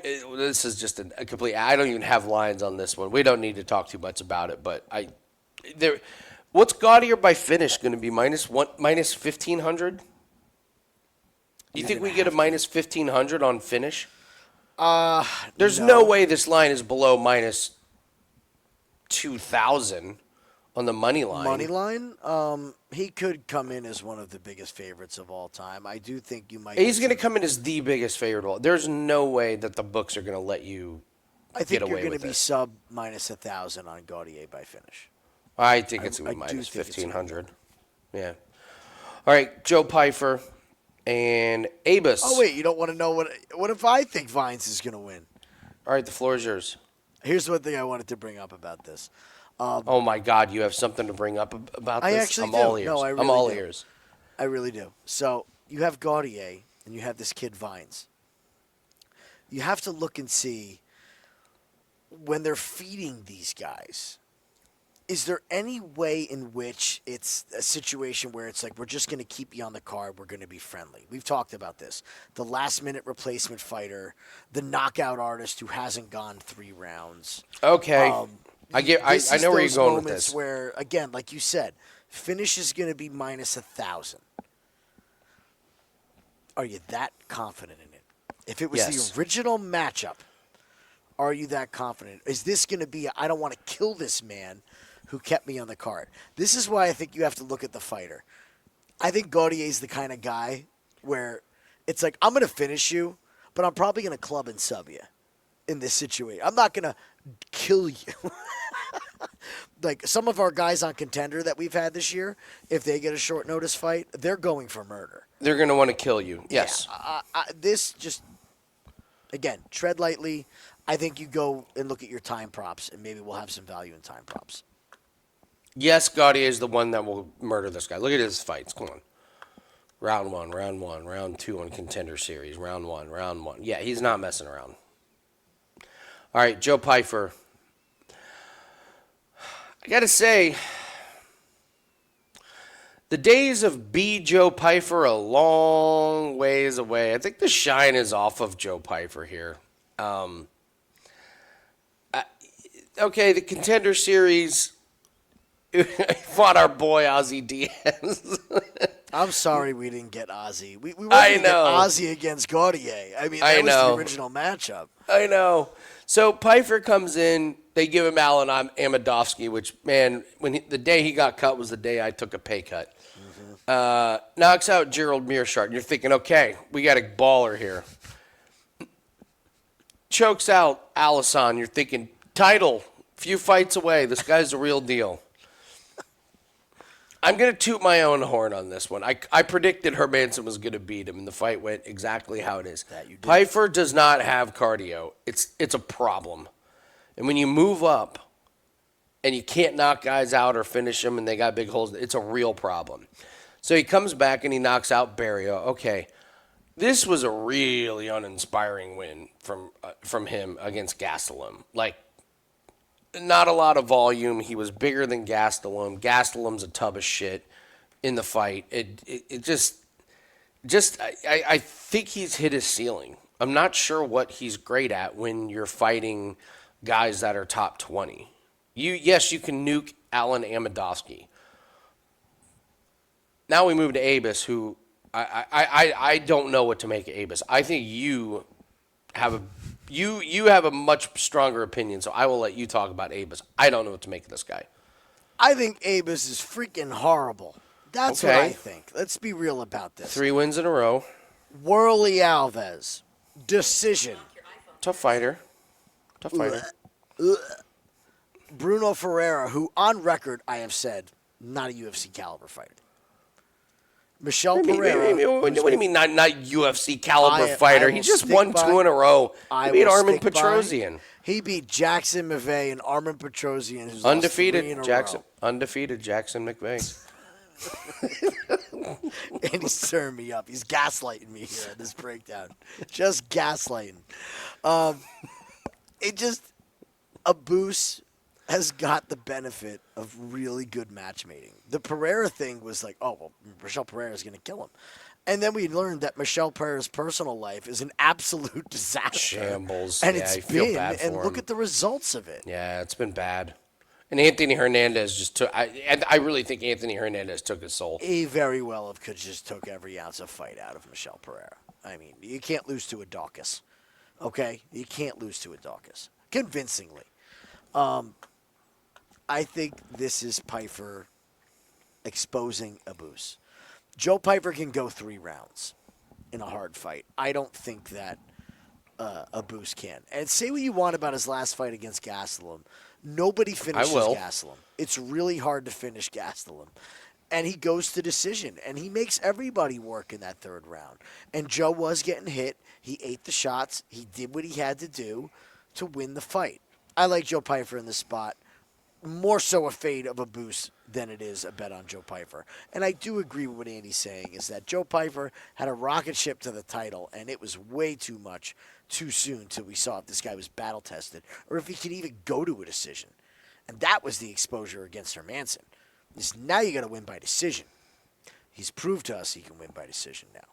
S1: complete. I don't even have lines on this one. We don't need to talk too much about it, but what's Gautier by finish going to be minus 1,500? Do you think we get a minus 1,500 on finish? There's no way this line is below minus 2,000 on the money line.
S2: Money line? He could come in as one of the biggest favorites of all time. I do think you might.
S1: He's going to come in as the biggest favorite of all. There's no way that the books are going to let you
S2: I think
S1: get away
S2: you're going
S1: with
S2: to be
S1: this.
S2: sub minus 1,000 on Gautier by finish.
S1: I think it's going to be minus 1,500. Yeah. All right, Joe Pyfer and Abus.
S2: Oh, wait, you don't want to know what if I think Vines is going to win?
S1: All right, the floor is yours.
S2: Here's one thing I wanted to bring up about this.
S1: Oh, my God, you have something to bring up about this?
S2: I actually
S1: I'm
S2: do.
S1: all ears.
S2: No, I really
S1: I'm all
S2: do.
S1: ears.
S2: I really do. So you have Gautier and you have this kid Vines. You have to look and see when they're feeding these guys. Is there any way in which it's a situation where it's like, we're just going to keep you on the card, we're going to be friendly? We've talked about this. The last-minute replacement fighter, the knockout artist who hasn't gone 3 rounds.
S1: Okay. I know where you're going with this.
S2: Where, again, like you said, finish is going to be minus 1,000. Are you that confident in it? If it was the original matchup, are you that confident? Is this going to be, I don't want to kill this man who kept me on the card? This is why I think you have to look at the fighter. I think Gautier's the kind of guy where it's like, I'm going to finish you, but I'm probably going to club and sub you in this situation. I'm not going to kill you. Like some of our guys on Contender that we've had this year, if they get a short notice fight, they're going for murder.
S1: They're going to want to kill you. Yes.
S2: Yeah, this just, again, tread lightly. I think you go and look at your time props, and maybe we'll have some value in time props.
S1: Yes, Gautier is the one that will murder this guy. Look at his fights. Come on. Round 1, round 2 on Contender Series. Round 1. Yeah, he's not messing around. All right, Joe Pyfer. I got to say, the days of B. Joe Pyfer are a long ways away. I think the shine is off of Joe Pyfer here. Okay, the Contender Series fought our boy Ozzy Diaz.
S2: I'm sorry we didn't get Ozzy. We weren't going to get Ozzy against Gautier. I mean, that was the original matchup.
S1: I know. So Pyfer comes in. They give him Alan Amedovsky, which, man, the day he got cut was the day I took a pay cut. Mm-hmm. Knocks out Gerald Mearshart. And you're thinking, okay, we got a baller here. Chokes out Alisson. You're thinking, title, few fights away. This guy's the real deal. I'm going to toot my own horn on this one. I predicted Hermanson was going to beat him, and the fight went exactly how it is. Pyfer does not have cardio. It's a problem. And when you move up and you can't knock guys out or finish them and they got big holes, it's a real problem. So he comes back and he knocks out Barrio. Okay, this was a really uninspiring win from him against Gastelum. Like, not a lot of volume. He was bigger than Gastelum. Gastelum's a tub of shit in the fight. It just I think he's hit his ceiling. I'm not sure what he's great at when you're fighting guys that are top 20. Yes, you can nuke Alan Amedovsky. Now we move to Abus, who I don't know what to make of Abus. I think you have a much stronger opinion, so I will let you talk about Abus. I don't know what to make of this guy.
S2: I think Abus is freaking horrible. That's what I think. Let's be real about this.
S1: 3 wins in a row.
S2: Worley Alves. Decision.
S1: Tough fighter.
S2: Bruno Ferreira, who on record I have said, not a UFC caliber fighter. Michelle Pereira.
S1: What do you mean not UFC caliber fighter?
S2: I
S1: He
S2: will
S1: just
S2: stick
S1: won
S2: by-
S1: 2 in a row.
S2: I
S1: He beat
S2: will
S1: Armin
S2: stick by-
S1: Petrosian.
S2: He beat Jackson McVeigh and Armin Petrosian, who's
S1: Undefeated
S2: lost 3 in a
S1: Jackson.
S2: row.
S1: Undefeated Jackson McVeigh.
S2: And he's stirring me up. He's gaslighting me here at this breakdown. Just gaslighting. Abus has got the benefit of really good matchmaking. The Pereira thing was like, oh, well, Michelle Pereira is going to kill him. And then we learned that Michelle Pereira's personal life is an absolute disaster.
S1: Shambles.
S2: And
S1: Yeah,
S2: it's
S1: I feel
S2: been,
S1: bad for
S2: and look
S1: him.
S2: at the results of it.
S1: Yeah, it's been bad. And Anthony Hernandez just took. I really think Anthony Hernandez took his soul.
S2: He very well could just took every ounce of fight out of Michelle Pereira. I mean, you can't lose to a Dawkins. Okay? You can't lose to a Dawkins. Convincingly. I think this is Pyfer exposing Abus. Joe Pyfer can go 3 rounds in a hard fight. I don't think that Abus can. And say what you want about his last fight against Gastelum. Nobody finishes Gastelum. It's really hard to finish Gastelum. And he goes to decision. And he makes everybody work in that 3rd round. And Joe was getting hit. He ate the shots. He did what he had to do to win the fight. I like Joe Pyfer in this spot. More so a fade of Abus than it is a bet on Joe Pyfer. And I do agree with what Andy's saying, is that Joe Pyfer had a rocket ship to the title, and it was way too much too soon till we saw if this guy was battle-tested or if he could even go to a decision. And that was the exposure against Hermanson. Is now you got to win by decision. He's proved to us he can win by decision now.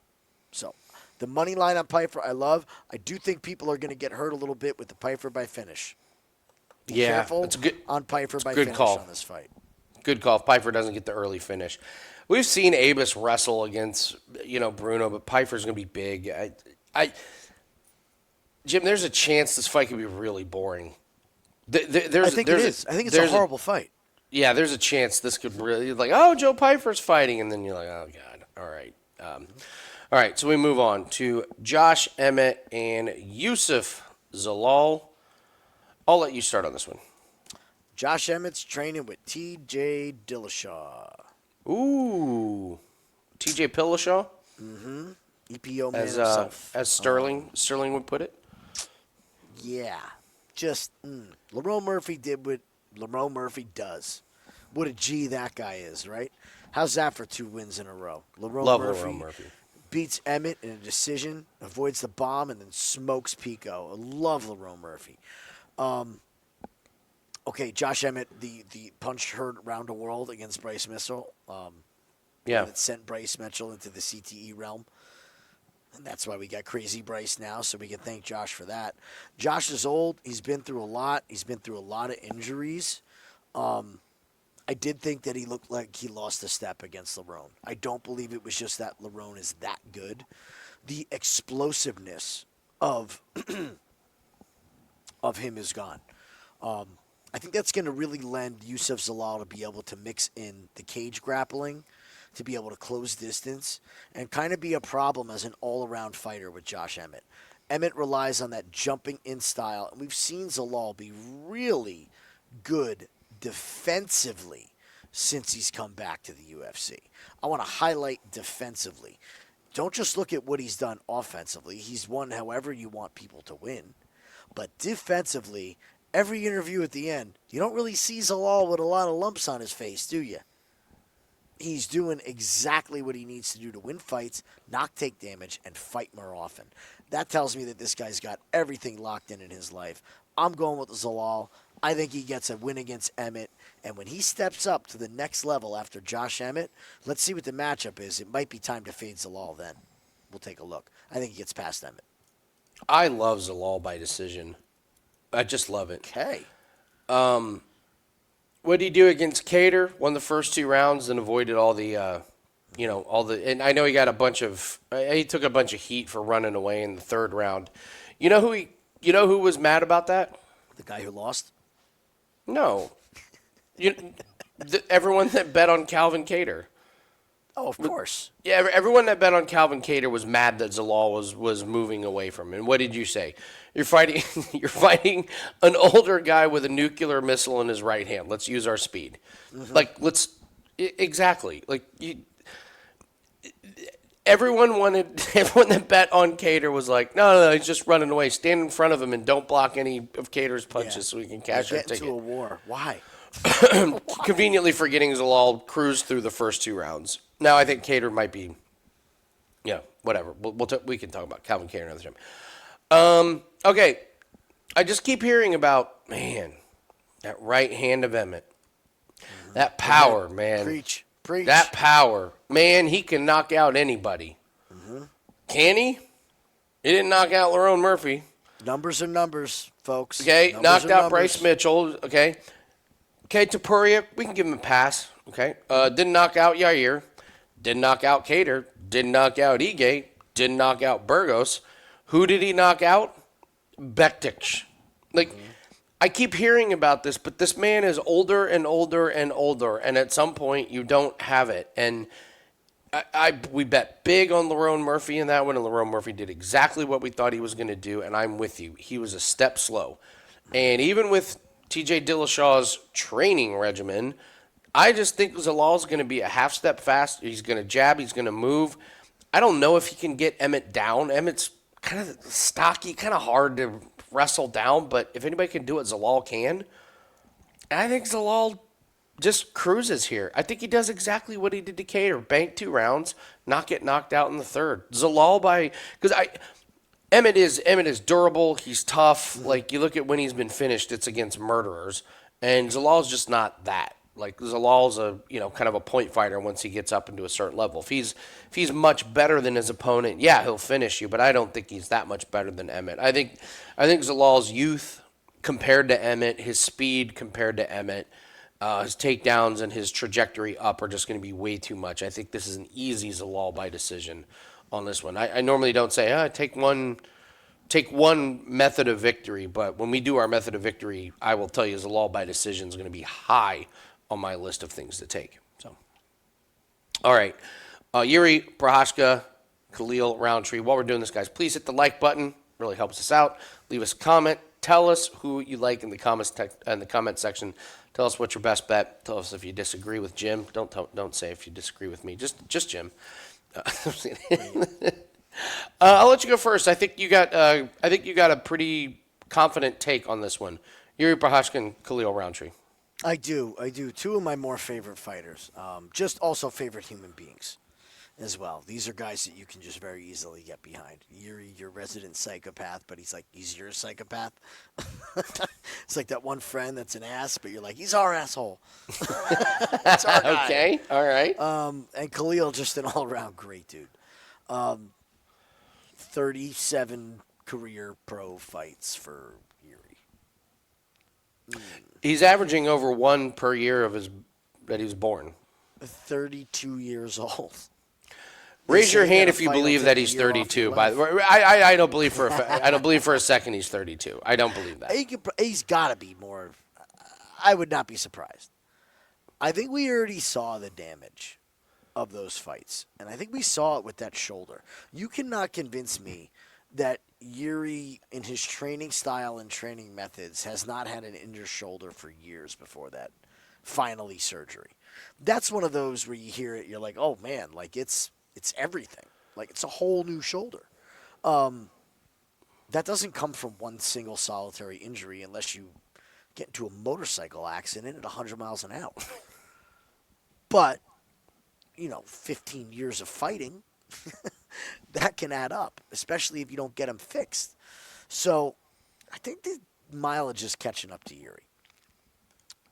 S2: So the money line on Pyfer I love. I do think people are going to get hurt a little bit with the Pyfer by finish. Be careful on Pyfer by finish on this fight.
S1: Good call. If Pyfer doesn't get the early finish. We've seen Abus wrestle against, Bruno, but Pyfer's going to be big. Jim, there's a chance this fight could be really boring.
S2: I think it is. I think it's a horrible fight.
S1: Yeah, there's a chance this could really, Joe Pyfer's fighting, and then you're like, oh, God. All right. All right, so we move on to Josh Emmett and Yusuf Zalal. I'll let you start on this one.
S2: Josh Emmett's training with T.J. Dillashaw.
S1: Ooh. T.J. Dillashaw?
S2: Mm-hmm. EPO man himself.
S1: As Sterling would put it?
S2: Yeah. Just, Lerone Murphy did what Lerone Murphy does. What a G that guy is, right? How's that for 2 wins in a row? Lerone Murphy beats Emmett in a decision, avoids the bomb, and then smokes Pico. I love Lerone Murphy. Okay, Josh Emmett, the punch heard around the world against Bryce Mitchell. That sent Bryce Mitchell into the CTE realm. And that's why we got Crazy Bryce now, so we can thank Josh for that. Josh is old. He's been through a lot. He's been through a lot of injuries. I did think that he looked like he lost a step against Lerone. I don't believe it was just that Lerone is that good. The explosiveness of him is gone. I think that's going to really lend Yusuf Zalal to be able to mix in the cage grappling, to be able to close distance, and kind of be a problem as an all-around fighter with Josh Emmett. Emmett relies on that jumping in style, and we've seen Zalal be really good defensively since he's come back to the UFC. I want to highlight defensively. Don't just look at what he's done offensively. He's won however you want people to win. But defensively, every interview at the end, you don't really see Zalal with a lot of lumps on his face, do you? He's doing exactly what he needs to do to win fights, not take damage, and fight more often. That tells me that this guy's got everything locked in his life. I'm going with Zalal. I think he gets a win against Emmett. And when he steps up to the next level after Josh Emmett, let's see what the matchup is. It might be time to fade Zalal then. We'll take a look. I think he gets past Emmett.
S1: I love Zalal by decision. I just love it.
S2: Okay.
S1: What did he do against Cater? Won the first 2 rounds and avoided all the, and I know he got he took a bunch of heat for running away in the 3rd round. You know who was mad about that?
S2: The guy who lost?
S1: No. Everyone that bet on Calvin Cater.
S2: Oh, of course.
S1: Yeah, everyone that bet on Calvin Cater was mad that Zalal was moving away from him. And what did you say? You're fighting an older guy with a nuclear missile in his right hand. Let's use our speed.
S2: Mm-hmm.
S1: Exactly. everyone that bet on Cater was like, no, he's just running away. Stand in front of him and don't block any of Cater's punches so we can cash our
S2: Get into
S1: ticket.
S2: a war. Why?
S1: Conveniently forgetting Zalal cruised through the first 2 rounds. Now I think Cater might be, whatever. We can talk about Calvin Cater another time. Okay, I just keep hearing about, man, that right hand of Emmett. That power, man.
S2: Preach.
S1: That power. Man, he can knock out anybody. Can he? He didn't knock out Lerone Murphy.
S2: Numbers are numbers, folks.
S1: Okay,
S2: Numbers
S1: knocked
S2: are
S1: out
S2: numbers.
S1: Bryce Mitchell. Okay, Tapuria, we can give him a pass. Okay, didn't knock out Yair. Didn't knock out Cater. Didn't knock out Ige. Didn't knock out Burgos. Who did he knock out? Bektic. Like, I keep hearing about this, but this man is older and older and older, and at some point you don't have it. And we bet big on Lerone Murphy in that one, and Lerone Murphy did exactly what we thought he was going to do, and I'm with you. He was a step slow. And even with TJ Dillashaw's training regimen, I just think Zalal's going to be a half step fast. He's going to jab. He's going to move. I don't know if he can get Emmett down. Emmett's kind of stocky, kind of hard to wrestle down, but if anybody can do it, Zalal can. And I think Zalal just cruises here. I think he does exactly what he did to Cater. Bank 2 rounds, not get knocked out in the third. Zalal Emmett is durable. He's tough. Like, you look at when he's been finished, it's against murderers. And Zalal's just not that. Like, Zalal's a, kind of a point fighter once he gets up into a certain level. If he's much better than his opponent, yeah, he'll finish you, but I don't think he's that much better than Emmett. I think Zalal's youth compared to Emmett, his speed compared to Emmett, his takedowns and his trajectory up are just going to be way too much. I think this is an easy Zalal by decision on this one. I normally don't say, take one method of victory, but when we do our method of victory, I will tell you Zalal by decision is going to be high on my list of things to take. So, all right. Yuri, Prochazka, Khalil, Rountree. While we're doing this, guys, please hit the like button. Really helps us out. Leave us a comment. Tell us who you like in the comment section. Tell us what's your best bet. Tell us if you disagree with Jim. Don't say if you disagree with me. Just Jim. I'll let you go first. I think you got a pretty confident take on this one. Yuri Prochazka and Khalil Rountree.
S2: I do. 2 of my more favorite fighters. Just also favorite human beings as well. These are guys that you can just very easily get behind. Yuri, your resident psychopath, but he's your psychopath. It's like that one friend that's an ass, but you're like, he's our asshole. That's our guy.
S1: Okay, all right.
S2: And Khalil, just an all-around great dude. 37 career pro fights for Yuri.
S1: He's averaging over 1 per year that he was born.
S2: 32 years old.
S1: Raise your hand if you believe that he's 32. By the way, I don't believe I don't believe for a second he's 32. I don't believe that.
S2: He's got to be more. I would not be surprised. I think we already saw the damage of those fights, and I think we saw it with that shoulder. You cannot convince me that Yuri, in his training style and training methods, has not had an injured shoulder for years before that finally surgery. That's one of those where you hear it, you're like, oh man, like it's everything. Like, it's a whole new shoulder. That doesn't come from one single solitary injury unless you get into a motorcycle accident at 100 miles an hour. But, 15 years of fighting, that can add up, especially if you don't get them fixed. So I think the mileage is catching up to Yuri.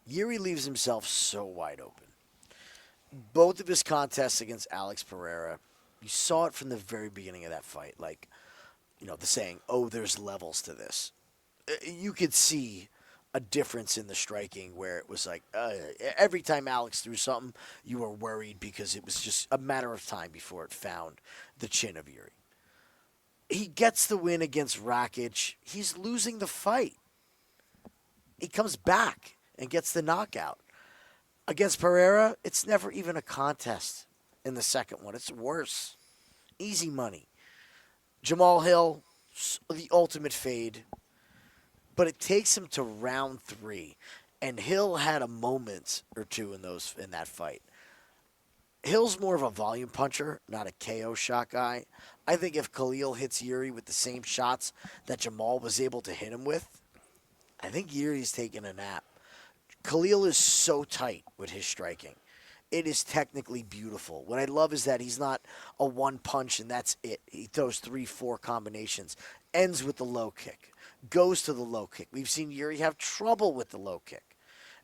S2: Yuri leaves himself so wide open. Both of his contests against Alex Pereira, you saw it from the very beginning of that fight. Like, the saying, oh, there's levels to this. You could see a difference in the striking where it was like every time Alex threw something, you were worried because it was just a matter of time before it found the chin of Yuri. He gets the win against Rakic. He's losing the fight. He comes back and gets the knockout. Against Pereira, it's never even a contest in the second one. It's worse. Easy money. Jamal Hill, the ultimate fade. But it takes him to round 3. And Hill had a moment or two in that fight. Hill's more of a volume puncher, not a KO shot guy. I think if Khalil hits Yuri with the same shots that Jamal was able to hit him with, I think Yuri's taking a nap. Khalil is so tight with his striking. It is technically beautiful. What I love is that he's not a one punch and that's it. He throws 3-4 combinations. Ends with the low kick. Goes to the low kick. We've seen Yuri have trouble with the low kick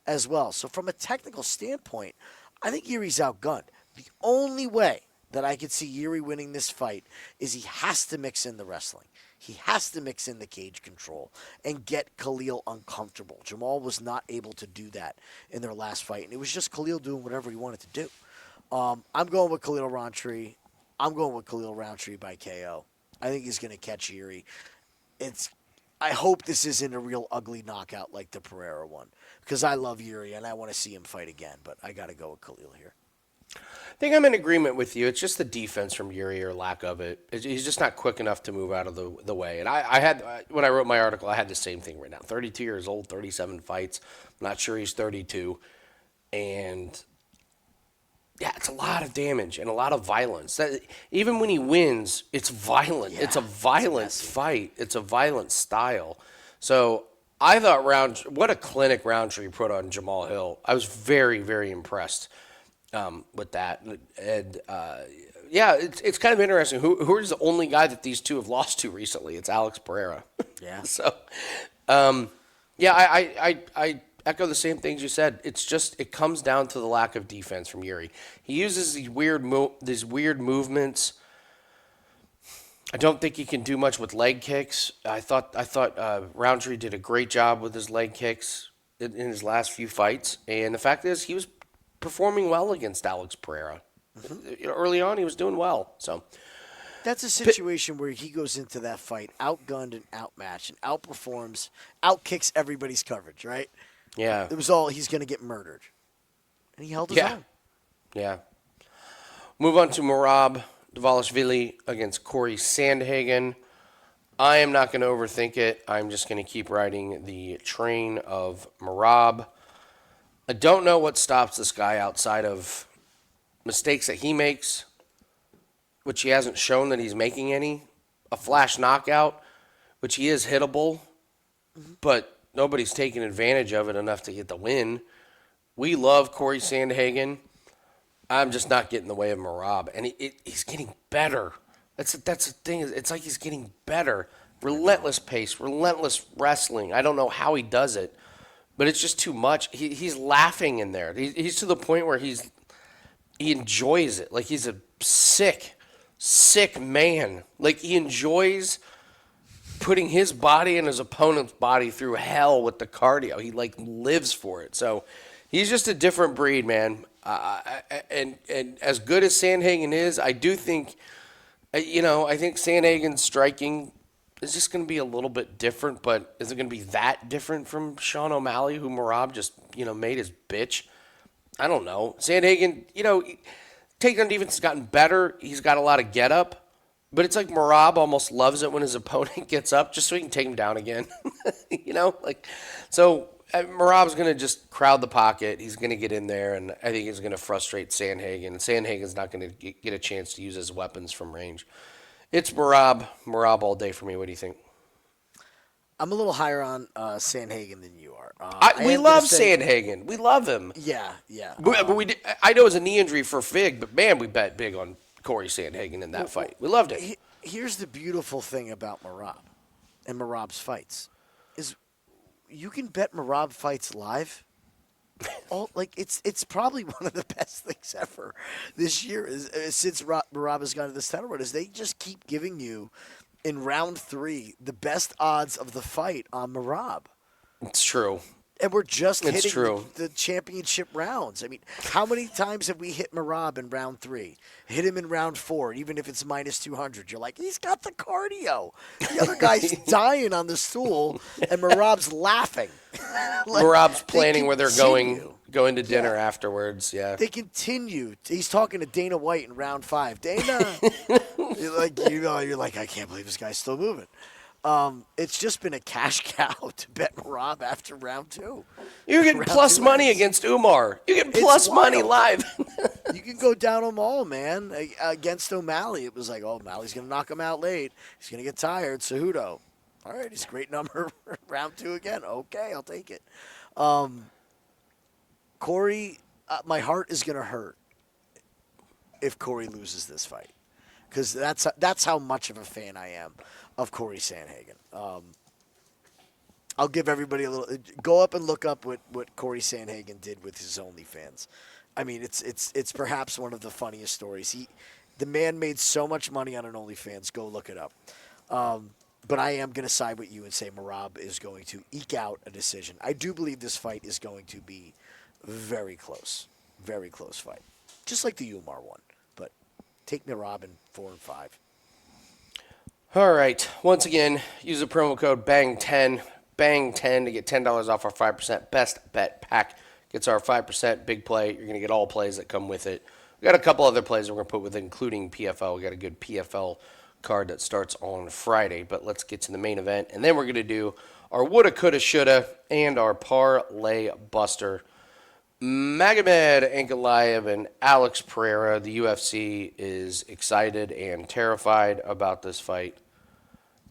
S2: as well. So from a technical standpoint, I think Yuri's outgunned. The only way that I could see Yuri winning this fight is he has to mix in the wrestling. He has to mix in the cage control and get Khalil uncomfortable. Jamal was not able to do that in their last fight, and it was just Khalil doing whatever he wanted to do. I'm going with Khalil Rountree. I'm going with Khalil Rountree by KO. I think he's going to catch Yuri. I hope this isn't a real ugly knockout like the Pereira one, because I love Yuri and I want to see him fight again, but I got to go with Khalil here.
S1: I think I'm in agreement with you. It's just the defense from Yuri or lack of it. He's just not quick enough to move out of the way. And I had, when I wrote my article, I had the same thing right now. 32 years old, 37 fights. I'm not sure he's 32. And, yeah, it's a lot of damage and a lot of violence. Even when he wins, it's violent.
S2: Yeah,
S1: it's a violent fight. It's a violent style. So I thought what a clinic Rountree put on Jamal Hill. I was very, very impressed with that. And, yeah, it's kind of interesting. Who is the only guy that these two have lost to recently? It's Alex Pereira.
S2: Yeah.
S1: So, yeah, I echo the same things you said. It's just it comes down to the lack of defense from Yuri. He uses these weird movements. I don't think he can do much with leg kicks. I thought Rountree did a great job with his leg kicks in his last few fights. And the fact is, he was performing well against Alex Pereira. Mm-hmm. Early on, he was doing well. So
S2: that's a situation where he goes into that fight outgunned and outmatched and outkicks everybody's coverage, right?
S1: Yeah.
S2: It was all he's going to get murdered. And he held his own.
S1: Yeah. Move on to Merab Dvalishvili against Corey Sandhagen. I am not going to overthink it. I'm just going to keep riding the train of Merab. I don't know what stops this guy outside of mistakes that he makes, which he hasn't shown that he's making any. A flash knockout, which he is hittable, but nobody's taking advantage of it enough to get the win. We love Corey Sandhagen. I'm just not getting in the way of Merab, and he's getting better. That's the thing. It's like he's getting better. Relentless pace, relentless wrestling. I don't know how he does it, but it's just too much. He's laughing in there. He's to the point where he enjoys it. Like he's a sick man. Like he enjoys putting his body and his opponent's body through hell with the cardio. He like lives for it. So he's just a different breed, man. And as good as Sandhagen is, I do think, I think Sandhagen's striking is just going to be a little bit different, but is it going to be that different from Sean O'Malley, who Merab just, made his bitch? I don't know. Sandhagen, takedown defense has gotten better. He's got a lot of get up, but it's like Merab almost loves it when his opponent gets up just so he can take him down again. So Merab's going to just crowd the pocket. He's going to get in there, and I think he's going to frustrate Sandhagen. And Sandhagen's not going to get a chance to use his weapons from range. It's Merab all day for me. What do you think?
S2: I'm a little higher on Sandhagen than you are.
S1: We love Sandhagen. We love him.
S2: Yeah.
S1: But I know it was a knee injury for Fig, but man, we bet big on Corey Sandhagen in that fight. We loved it.
S2: Here's the beautiful thing about Merab and Merab's fights is you can bet Merab fights live. It's probably one of the best things ever this year since Merab has gone to this title run is they just keep giving you in round 3 the best odds of the fight on Merab.
S1: It's true.
S2: And we're just
S1: It's
S2: hitting
S1: true.
S2: the championship rounds. I mean, how many times have we hit Merab in round 3? Hit him in round 4, even if it's minus 200. You're like, he's got the cardio. The other guy's dying on the stool, and Merab's laughing.
S1: Merab's planning where they're going to dinner afterwards. Yeah.
S2: They continue. He's talking to Dana White in round 5. Dana, you're like, I can't believe this guy's still moving. It's just been a cash cow to bet Merab after round 2.
S1: You're getting plus money against Umar. You get plus money live.
S2: You can go down them all, man. Against O'Malley, it was like, oh, O'Malley's going to knock him out late. He's going to get tired. Cejudo. All right, he's a great number. Round 2 again. Okay, I'll take it. Corey, my heart is going to hurt if Corey loses this fight, because that's how much of a fan I am of Corey Sandhagen. I'll give everybody a little. Go up and look up what Corey Sandhagen did with his OnlyFans. I mean, it's perhaps one of the funniest stories. The man made so much money on an OnlyFans. Go look it up. But I am going to side with you and say Merab is going to eke out a decision. I do believe this fight is going to be very close fight, just like the Umar one. But take Merab in 4 and 5.
S1: All right. Once again, use the promo code BANG10, BANG10 to get $10 off our 5% best bet pack. Gets our 5% big play. You're going to get all plays that come with it. We got a couple other plays we're going to put with it, including PFL. We got a good PFL card that starts on Friday, but let's get to the main event. And then we're going to do our woulda, coulda, shoulda, and our parlay buster. Magomed, Ankalaev, and Alex Pereira. The UFC is excited and terrified about this fight.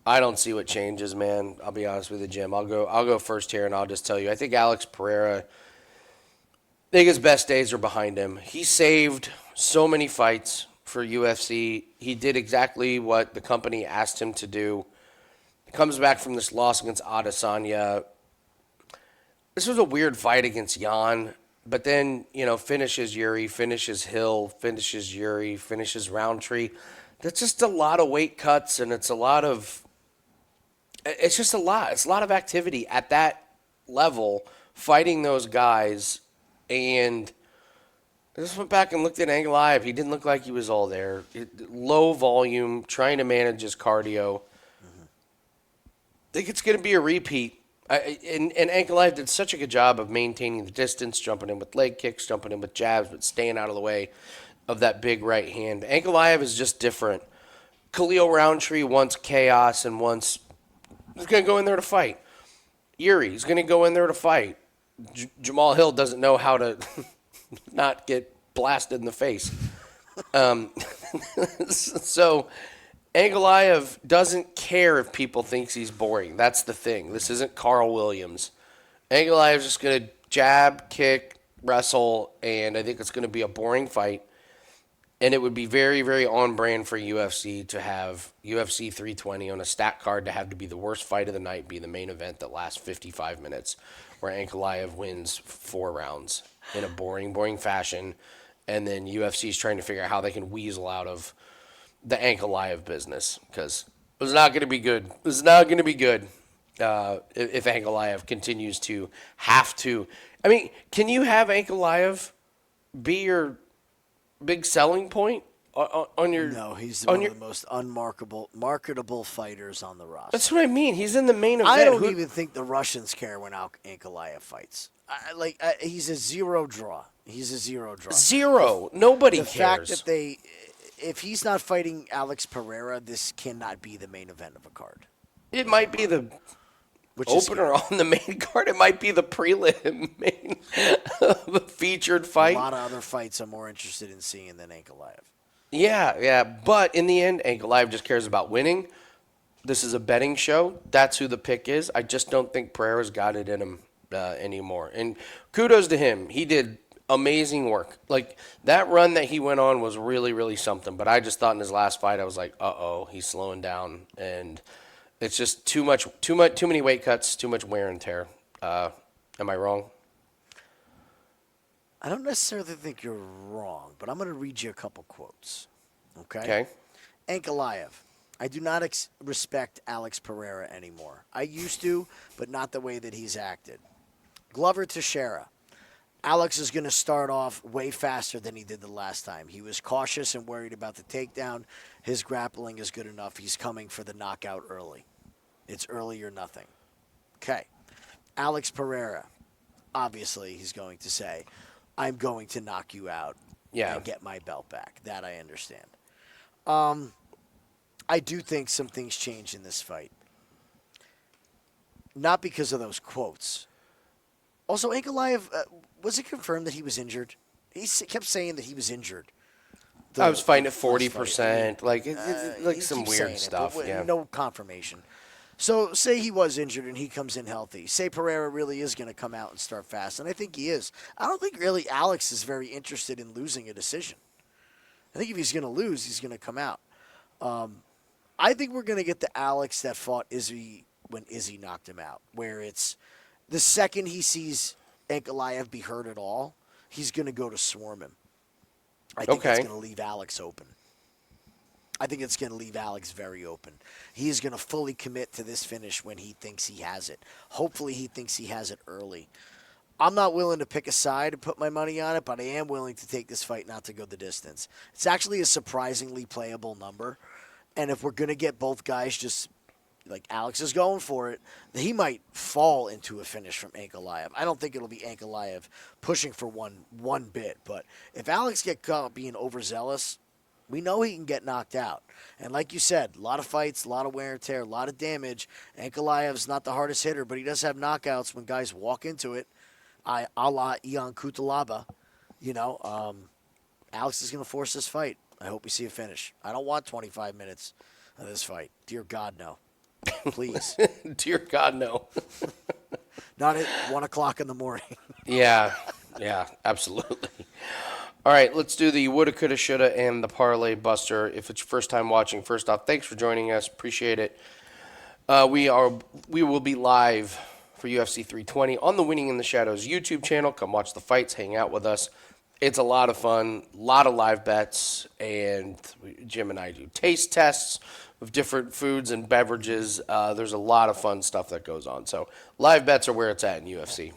S1: I don't see what changes, man. I'll be honest with you, Jim. I'll go first here, and I'll just tell you. I think Alex Pereira, I think his best days are behind him. He saved so many fights for UFC. He did exactly what the company asked him to do. He comes back from this loss against Adesanya. This was a weird fight against Jan, but then, finishes Yuri, finishes Hill, finishes Yuri, finishes Rountree. That's just a lot of weight cuts, and it's just a lot. It's a lot of activity at that level, fighting those guys. And I just went back and looked at Ankalaev. He didn't look like he was all there. Low volume, trying to manage his cardio. I think it's going to be a repeat. And Ankalaev did such a good job of maintaining the distance, jumping in with leg kicks, jumping in with jabs, but staying out of the way of that big right hand. Ankalaev is just different. Khalil Rountree wants chaos and wants... He's going to go in there to fight. Yuri, he's going to go in there to fight. Jamal Hill doesn't know how to not get blasted in the face. So Ankalaev doesn't care if people think he's boring. That's the thing. This isn't Carl Williams. Ankalaev's just going to jab, kick, wrestle, and I think it's going to be a boring fight. And it would be very, very on brand for UFC to have UFC 320 on a stat card to have to be the worst fight of the night, be the main event that lasts 55 minutes, where Ankalaev wins 4 rounds in a boring fashion. And then UFC's trying to figure out how they can weasel out of the Ankalaev business, because it's not going to be good. It's not going to be good if Ankalaev continues to have to. I mean, can you have Ankalaev be your big selling point on your...
S2: No, he's one of the most marketable fighters on the roster.
S1: That's what I mean. He's in the main event.
S2: I don't even think the Russians care when Ankalaev fights. He's a zero draw. He's a zero draw.
S1: Zero. Nobody cares.
S2: The fact that if he's not fighting Alex Pereira, this cannot be the main event of a card.
S1: It might be the opener on the main card. It might be the prelim main featured fight.
S2: A lot of other fights I'm more interested in seeing than Ankalaev.
S1: Yeah. But in the end, Ankalaev just cares about winning. This is a betting show. That's who the pick is. I just don't think Pereira's got it in him anymore. And kudos to him. He did amazing work. Like, that run that he went on was really, really something. But I just thought in his last fight, I was like, uh-oh, he's slowing down. And it's just too many weight cuts, too much wear and tear. Am I wrong?
S2: I don't necessarily think you're wrong, but I'm going to read you a couple quotes.
S1: Okay.
S2: Ankalaev. I do not respect Alex Pereira anymore. I used to, but not the way that he's acted. Glover Teixeira. Alex is going to start off way faster than he did the last time. He was cautious and worried about the takedown. His grappling is good enough. He's coming for the knockout early. It's early or nothing. Okay. Alex Pereira. Obviously, he's going to say, I'm going to knock you out and get my belt back. That I understand. I do think some things change in this fight. Not because of those quotes. Also, Ankalaev, was it confirmed that he was injured? kept saying that he was injured.
S1: I was fighting at
S2: the first
S1: 40%, like like
S2: he
S1: some
S2: keeps
S1: weird
S2: saying
S1: stuff.
S2: It, but
S1: Yeah.
S2: no confirmation. So say he was injured and he comes in healthy. Say Pereira really is going to come out and start fast, and I think he is. I don't think really Alex is very interested in losing a decision. I think if he's going to lose, he's going to come out. I think we're going to get the Alex that fought Izzy when Izzy knocked him out, where it's the second he sees Ankalaev be hurt at all, he's going to go to swarm him. I think that's
S1: Okay.
S2: going to leave Alex open. I think it's going to leave Alex very open. He is going to fully commit to this finish when he thinks he has it. Hopefully he thinks he has it early. I'm not willing to pick a side and put my money on it, but I am willing to take this fight not to go the distance. It's actually a surprisingly playable number. And if we're going to get both guys just like Alex is going for it, he might fall into a finish from Ankalaev. I don't think it'll be Ankalaev pushing for one bit, but if Alex gets caught being overzealous, we know he can get knocked out. And like you said, a lot of fights, a lot of wear and tear, a lot of damage. Ankalaev's not the hardest hitter, but he does have knockouts when guys walk into it. A la Ion Kutalaba. Alex is going to force this fight. I hope we see a finish. I don't want 25 minutes of this fight. Dear God, no. Please.
S1: Dear God, no.
S2: Not at 1 o'clock in the morning.
S1: Yeah, absolutely. All right, let's do the woulda, coulda, shoulda, and the parlay buster. If it's your first time watching, first off, thanks for joining us. Appreciate it. We will be live for UFC 320 on the Winning in the Shadows YouTube channel. Come watch the fights, hang out with us. It's a lot of fun, a lot of live bets, and Jim and I do taste tests of different foods and beverages. There's a lot of fun stuff that goes on. So live bets are where it's at in UFC.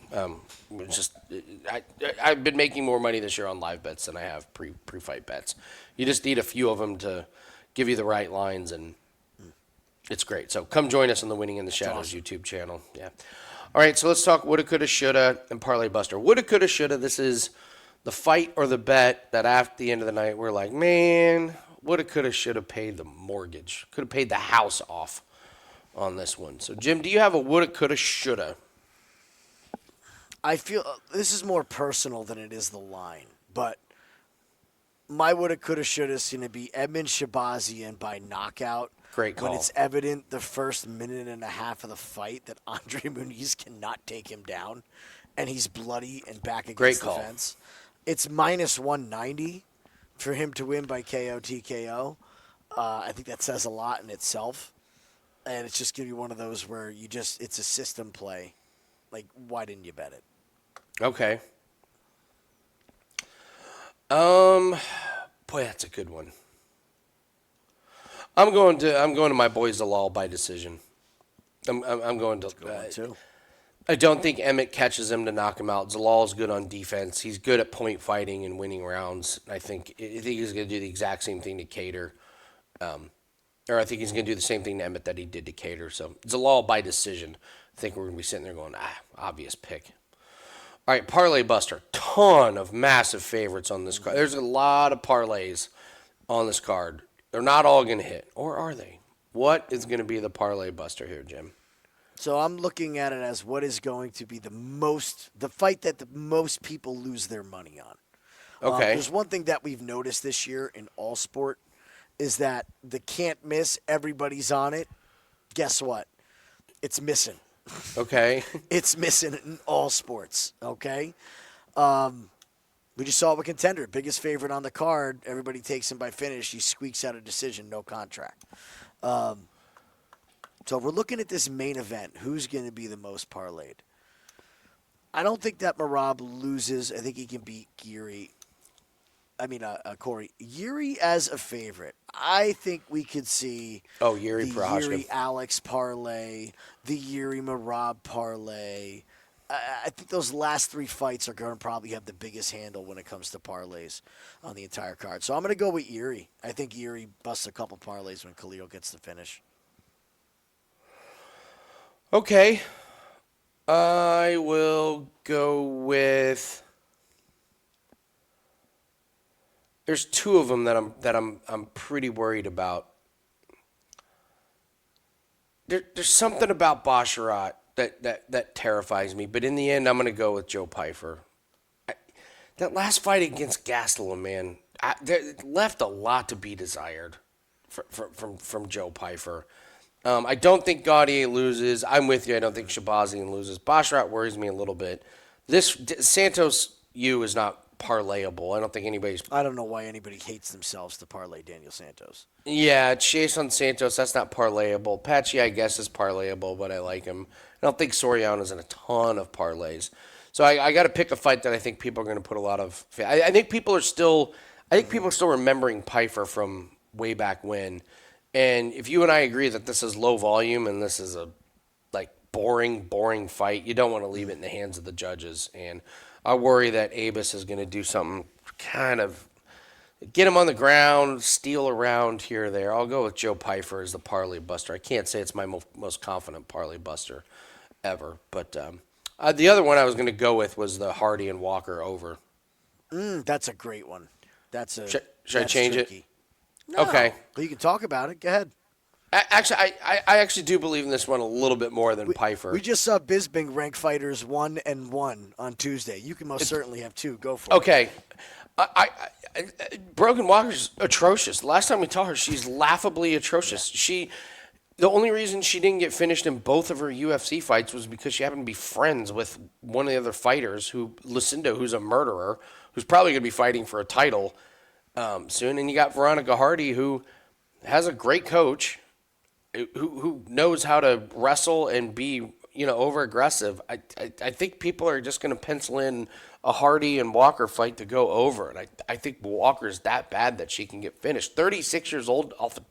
S1: I've been making more money this year on live bets than I have pre-fight bets. You just need a few of them to give you the right lines, and it's great. So come join us on the Winning in the Shadows YouTube channel. Yeah. All right, so let's talk woulda, coulda, shoulda, and parlay buster. Woulda, coulda, shoulda. This is the fight or the bet that after the end of the night we're like, man, woulda, coulda, shoulda paid the mortgage. Could have paid the house off on this one. So, Jim, do you have a woulda, coulda, shoulda?
S2: I feel this is more personal than it is the line, but my woulda, coulda, shoulda is going to be Emmett Shahbazyan by knockout.
S1: Great call.
S2: When it's evident the first minute and a half of the fight that Andre Muniz cannot take him down, and he's bloody and back against the fence. It's minus 190 for him to win by KO TKO. I think that says a lot in itself. And it's just going to be one of those where it's a system play. Like, why didn't you bet it?
S1: Okay. Boy, that's a good one. I'm going to my boy Zalal by decision. I'm going to
S2: too.
S1: I don't think Emmett catches him to knock him out. Zalal's good on defense. He's good at point fighting and winning rounds. I think he's going to do the exact same thing to Cater. Or I think he's going to do the same thing to Emmett that he did to Cater. So Zalal by decision. I think we're going to be sitting there going, obvious pick. All right, parlay buster. Ton of massive favorites on this card. There's a lot of parlays on this card. They're not all going to hit. Or are they? What is going to be the parlay buster here, Jim?
S2: So I'm looking at it as what is going to be the fight that the most people lose their money on.
S1: Okay.
S2: There's one thing that we've noticed this year in all sport is that the can't miss, everybody's on it. Guess what? It's missing.
S1: Okay.
S2: It's missing in all sports, okay? We just saw it with Contender. Biggest favorite on the card. Everybody takes him by finish. He squeaks out a decision, no contract. So we're looking at this main event. Who's going to be the most parlayed? I don't think that Merab loses. I think he can beat Corey. Yuri as a favorite. I think we could see
S1: Yuri
S2: the
S1: Prochazka.
S2: Yuri Alex parlay, the Yuri Merab parlay. I think those last three fights are going to probably have the biggest handle when it comes to parlays on the entire card. So I'm going to go with Yuri. I think Yuri busts a couple parlays when Khalil gets the finish.
S1: Okay. I will go with. There's two of them that I'm pretty worried about. There's something about Basharat that terrifies me, but in the end, I'm going to go with Joe Pyfer. That last fight against Gastelum, man, it left a lot to be desired from Joe Pyfer. I don't think Gautier loses. I'm with you. I don't think Shahbazyan loses. Basharat worries me a little bit. This Santos U is not parlayable. I don't think anybody's.
S2: I don't know why anybody hates themselves to parlay Daniel Santos.
S1: Yeah, Chiasson Santos, that's not parlayable. Patchy, I guess, is parlayable, but I like him. I don't think Soriano's in a ton of parlays. So I got to pick a fight that I think people are going to put a lot of. I think people are still. I think people are still remembering Pyfer from way back when. And if you and I agree that this is low volume and this is a like boring fight, you don't want to leave it in the hands of the judges. And I worry that Abus is going to do something kind of get him on the ground, steal around here or there. I'll go with Joe Pyfer as the parlay buster. I can't say it's my most confident parlay buster ever, but the other one I was going to go with was the Hardy and Walker over.
S2: That's a great one. Should
S1: I change
S2: tricky.
S1: it?
S2: No.
S1: Okay.
S2: Well, you can talk about it. Go ahead.
S1: Actually, I actually do believe in this one a little bit more than Pyfer.
S2: We just saw Bisping rank fighters 1-1 on Tuesday. You can most certainly have 2. Go for it.
S1: Okay. Brogan Walker's atrocious. Last time we saw her, she's laughably atrocious.
S2: Yeah.
S1: The only reason she didn't get finished in both of her UFC fights was because she happened to be friends with one of the other fighters, Lucinda, who's a murderer, who's probably going to be fighting for a title soon. And you got Veronica Hardy, who has a great coach, who knows how to wrestle and be over aggressive. I think people are just going to pencil in a Hardy and Walker fight to go over, and I think Walker's that bad that she can get finished. 36 years old off a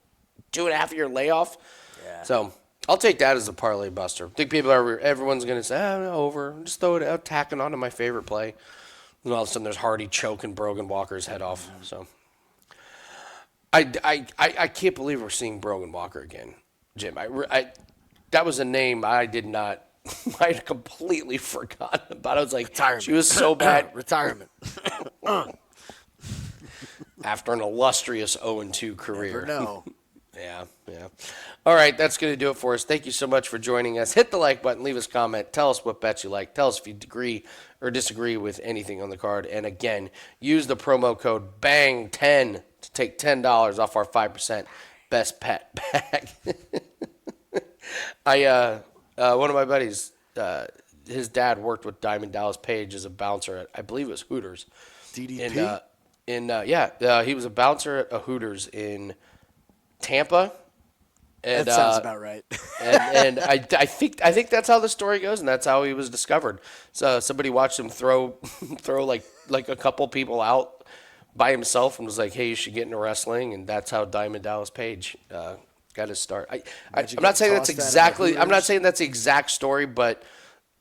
S1: 2.5-year layoff.
S2: Yeah.
S1: So I'll take that as a parlay buster. I think everyone's going to say, over. Just throw it out, tacking onto my favorite play. And all of a sudden there's Hardy choking Brogan Walker's head off. So I can't believe we're seeing Brogan Walker again, Jim. That was a name I did not. I had completely forgotten about. I was like,
S2: Retirement.
S1: She was so bad.
S2: Retirement.
S1: After an illustrious 0-2 career.
S2: Never know.
S1: Yeah. All right, that's going to do it for us. Thank you so much for joining us. Hit the like button, leave us a comment, tell us what bets you like, tell us if you agree or disagree with anything on the card. And again, use the promo code BANG10 to take $10 off our 5% best bet bag. One of my buddies, his dad worked with Diamond Dallas Page as a bouncer at, I believe it was Hooters.
S2: DDP?
S1: He was a bouncer at a Hooters in Tampa. And,
S2: that sounds about right.
S1: and I think that's how the story goes, and that's how he was discovered. So somebody watched him throw like a couple people out by himself and was like, "Hey, you should get into wrestling," and that's how Diamond Dallas Page got his start. I'm not saying that's exactly. I'm not saying that's the exact story, but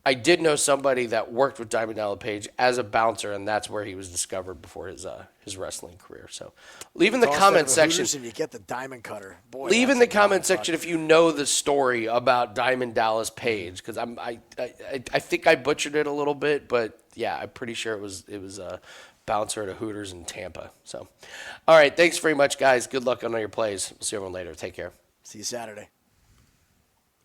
S1: I did know somebody that worked with Diamond Dallas Page as a bouncer, and that's where he was discovered before his wrestling career. So, leave in the comment section.
S2: And you get the diamond cutter. Boy,
S1: leave in the comment section if you know the story about Diamond Dallas Page, because I think I butchered it a little bit, but yeah, I'm pretty sure it was a bouncer at a Hooters in Tampa. So, all right, thanks very much, guys. Good luck on all your plays. We'll see everyone later. Take care.
S2: See you Saturday.